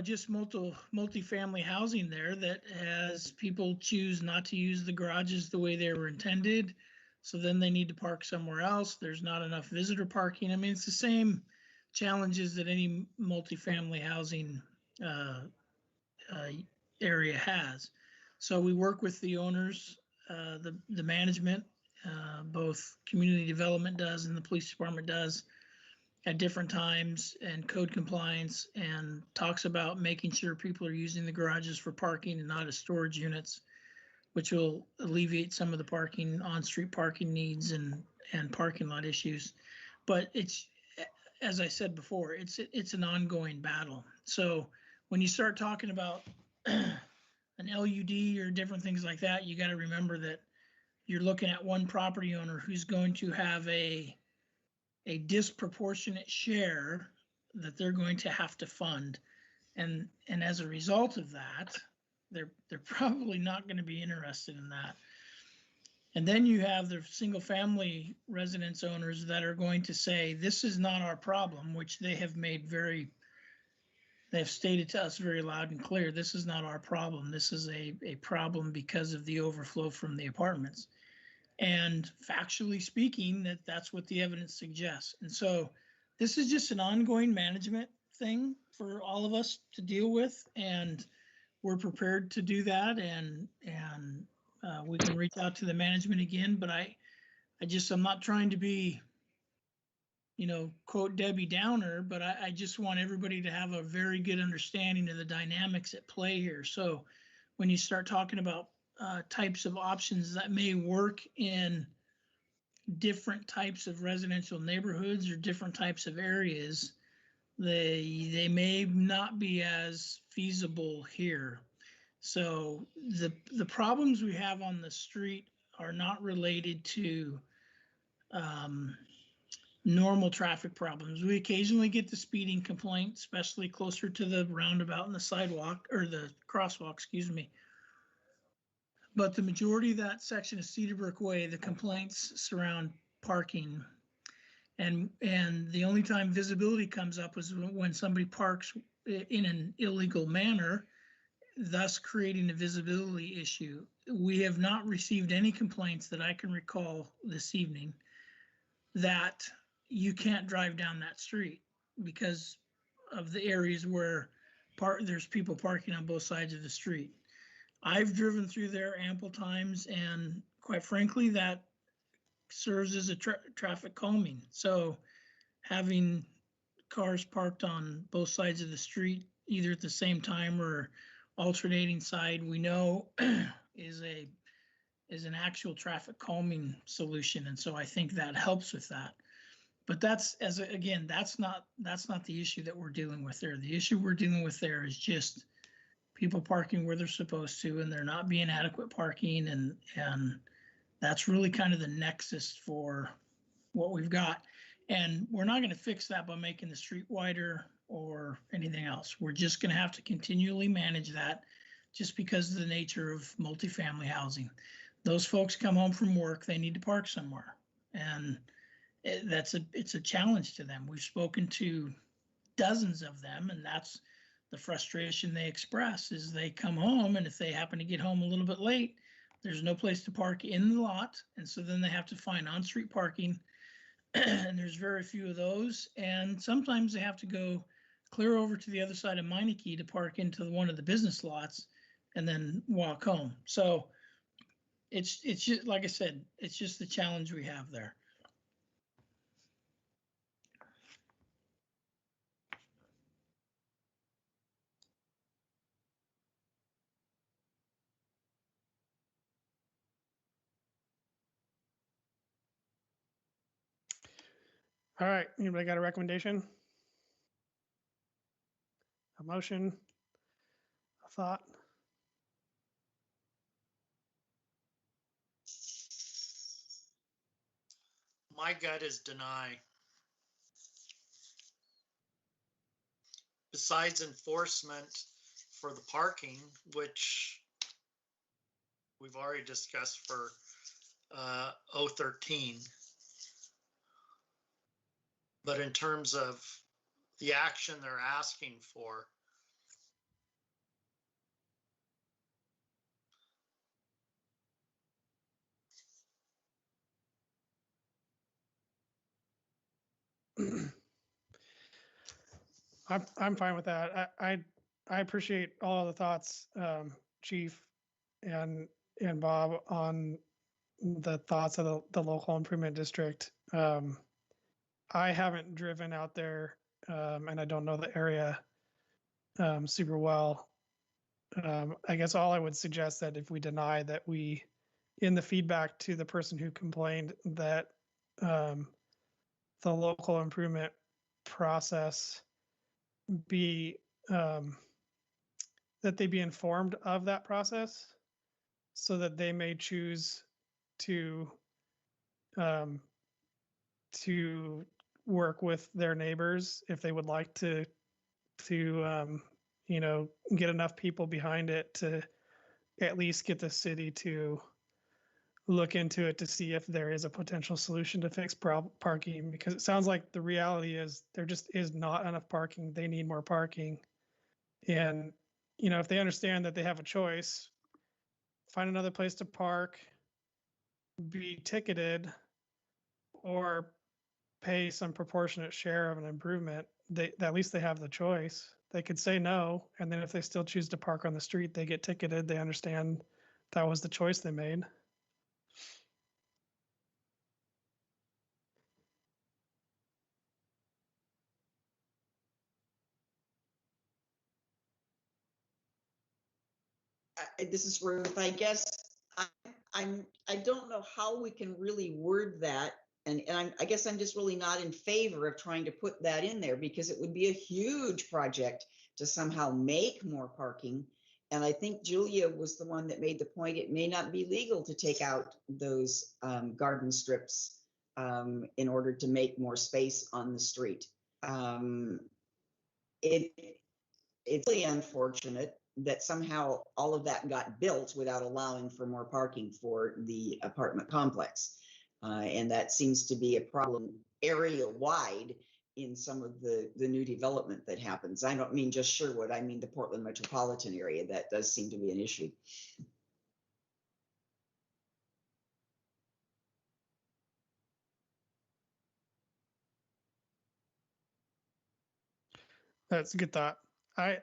just multi-family housing there that has people choose not to use the garages the way they were intended, So then they need to park somewhere else. There's not enough visitor parking. I mean, it's the same challenges that any multifamily housing area has. So we work with the owners, the management, both community development does and the police department does at different times, and code compliance, and talks about making sure people are using the garages for parking and not as storage units, which will alleviate some of the parking, on-street parking needs and parking lot issues. But it's, as I said before, it's an ongoing battle. So when you start talking about an LUD or different things like that, you got to remember that you're looking at one property owner who's going to have a disproportionate share that they're going to have to fund. And as a result of that, they're probably not going to be interested in that. And then you have the single family residence owners that are going to say, this is not our problem, which they have made they've stated to us very loud and clear, this is not our problem. This is a problem because of the overflow from the apartments. And factually speaking, that's what the evidence suggests. And so this is just an ongoing management thing for all of us to deal with. And we're prepared to do that. And we can reach out to the management again, but I'm not trying to be, quote Debbie Downer, but I just want everybody to have a very good understanding of the dynamics at play here. So when you start talking about types of options that may work in different types of residential neighborhoods or different types of areas, they may not be as feasible here. So the problems we have on the street are not related to normal traffic problems. We occasionally get the speeding complaint, especially closer to the roundabout and the sidewalk, or the crosswalk, excuse me. But the majority of that section of Cedarbrook Way, the complaints surround parking. And the only time visibility comes up is when somebody parks in an illegal manner, thus creating a visibility issue. We have not received any complaints that I can recall this evening that you can't drive down that street because of the areas where there's people parking on both sides of the street. I've driven through there ample times, and quite frankly, that serves as a traffic calming. So having cars parked on both sides of the street, either at the same time or alternating side, we know is an actual traffic calming solution. And so I think that helps with that. But that's not the issue that we're dealing with there. The issue we're dealing with there is just people parking where they're supposed to, and they're not being adequate parking. And that's really kind of the nexus for what we've got. And we're not going to fix that by making the street wider or anything else. We're just going to have to continually manage that just because of the nature of multifamily housing. Those folks come home from work, they need to park somewhere. And it's a challenge to them. We've spoken to dozens of them, and that's the frustration they express is they come home, and if they happen to get home a little bit late, there's no place to park in the lot. And so then they have to find on-street parking, and there's very few of those. And sometimes they have to go clear over to the other side of Meineke to park into one of the business lots and then walk home. So it's just, like I said, it's just the challenge we have there. All right, anybody got a recommendation? A motion? A thought? My gut is deny. Besides enforcement for the parking, which we've already discussed for 013. But in terms of the action they're asking for, I'm fine with that. I appreciate all the thoughts, Chief and Bob, on the thoughts of the local improvement district. I haven't driven out there, and I don't know the area super well. I guess all I would suggest that if we deny that, we, in the feedback to the person who complained, that the local improvement process be that they be informed of that process, so that they may choose to work with their neighbors if they would like to get enough people behind it to at least get the city to look into it to see if there is a potential solution to fix parking, because it sounds like the reality is there just is not enough parking. They need more parking. And, if they understand that they have a choice, find another place to park, be ticketed, or pay some proportionate share of an improvement, at least they have the choice. They could say no, and then if they still choose to park on the street, they get ticketed. They understand that was the choice they made. This is Ruth. I guess I don't know how we can really word that. And I guess I'm just really not in favor of trying to put that in there, because it would be a huge project to somehow make more parking. And I think Julia was the one that made the point, it may not be legal to take out those garden strips in order to make more space on the street. It's really unfortunate that somehow all of that got built without allowing for more parking for the apartment complex. And that seems to be a problem area-wide in some of the new development that happens. I don't mean just Sherwood, I mean the Portland metropolitan area. That does seem to be an issue. That's a good thought. I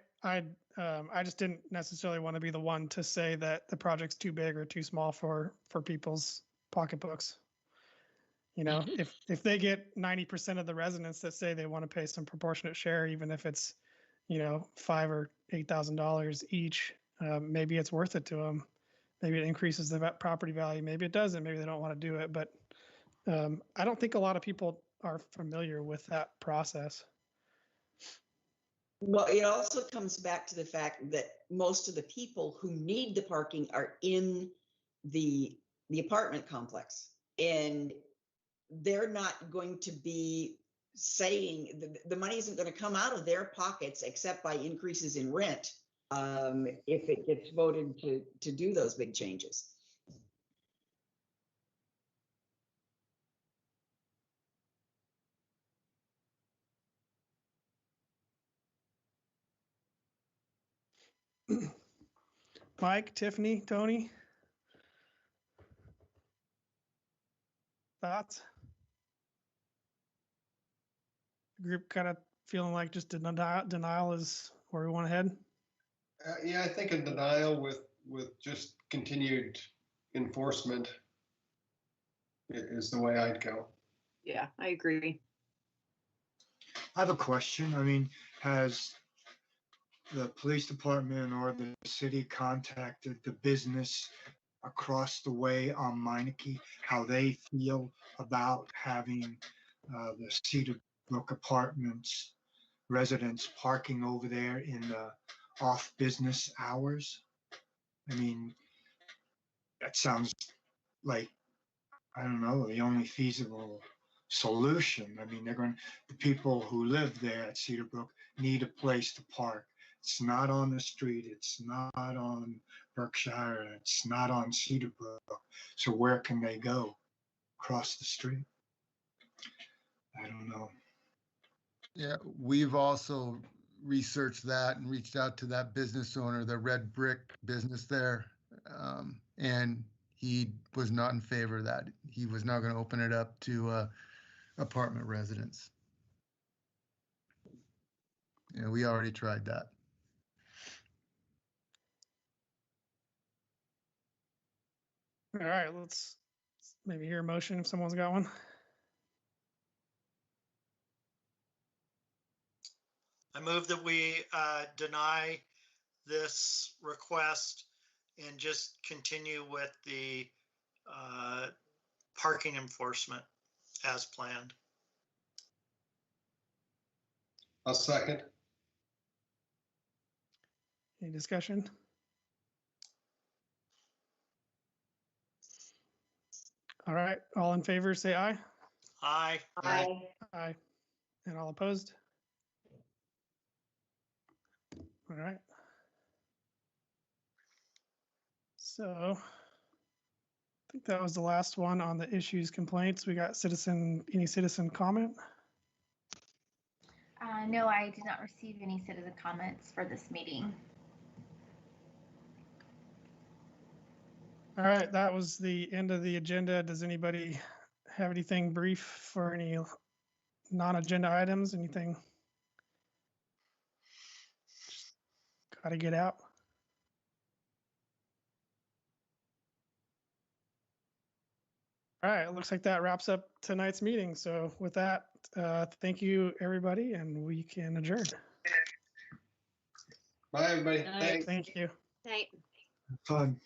just didn't necessarily want to be the one to say that the project's too big or too small for people's pocketbooks. If they get 90% of the residents that say they want to pay some proportionate share, even if it's, $5,000 or $8,000 each, maybe it's worth it to them. Maybe it increases the property value. Maybe it doesn't. Maybe they don't want to do it. But I don't think a lot of people are familiar with that process. Well, it also comes back to the fact that most of the people who need the parking are in the apartment complex, and they're not going to be saying the money isn't going to come out of their pockets except by increases in rent if it gets voted to do those big changes. Mike, Tiffany, Tony, thoughts? Group kind of feeling like just denial is where we want to head? Yeah, I think a denial with just continued enforcement is the way I'd go. Yeah, I agree. I have a question. I mean, has the police department or the city contacted the business across the way on Meineke, how they feel about having the Cedar Brook Apartments residents parking over there in the off business hours? I mean, that sounds like, I don't know, the only feasible solution. I mean, the people who live there at Cedar Brook need a place to park. It's not on the street. It's not on Berkshire. It's not on Cedar Brook. So where can they go? Across the street? I don't know. Yeah, we've also researched that and reached out to that business owner, the red brick business there. And he was not in favor of that. He was not going to open it up to apartment residents. You know, we already tried that. All right, let's maybe hear a motion if someone's got one. I move that we deny this request and just continue with the parking enforcement as planned. I'll second. Any discussion? All right, all in favor, say aye. Aye. Aye. Aye. And all opposed? All right. So I think that was the last one on the issues complaints. We got any citizen comment? No, I did not receive any citizen comments for this meeting. All right, that was the end of the agenda. Does anybody have anything brief for any non-agenda items? Anything? Got to get out. All right, it looks like that wraps up tonight's meeting. So with that, thank you, everybody, and we can adjourn. Bye, everybody. Aye. Thanks. Thank you. Night. Fun.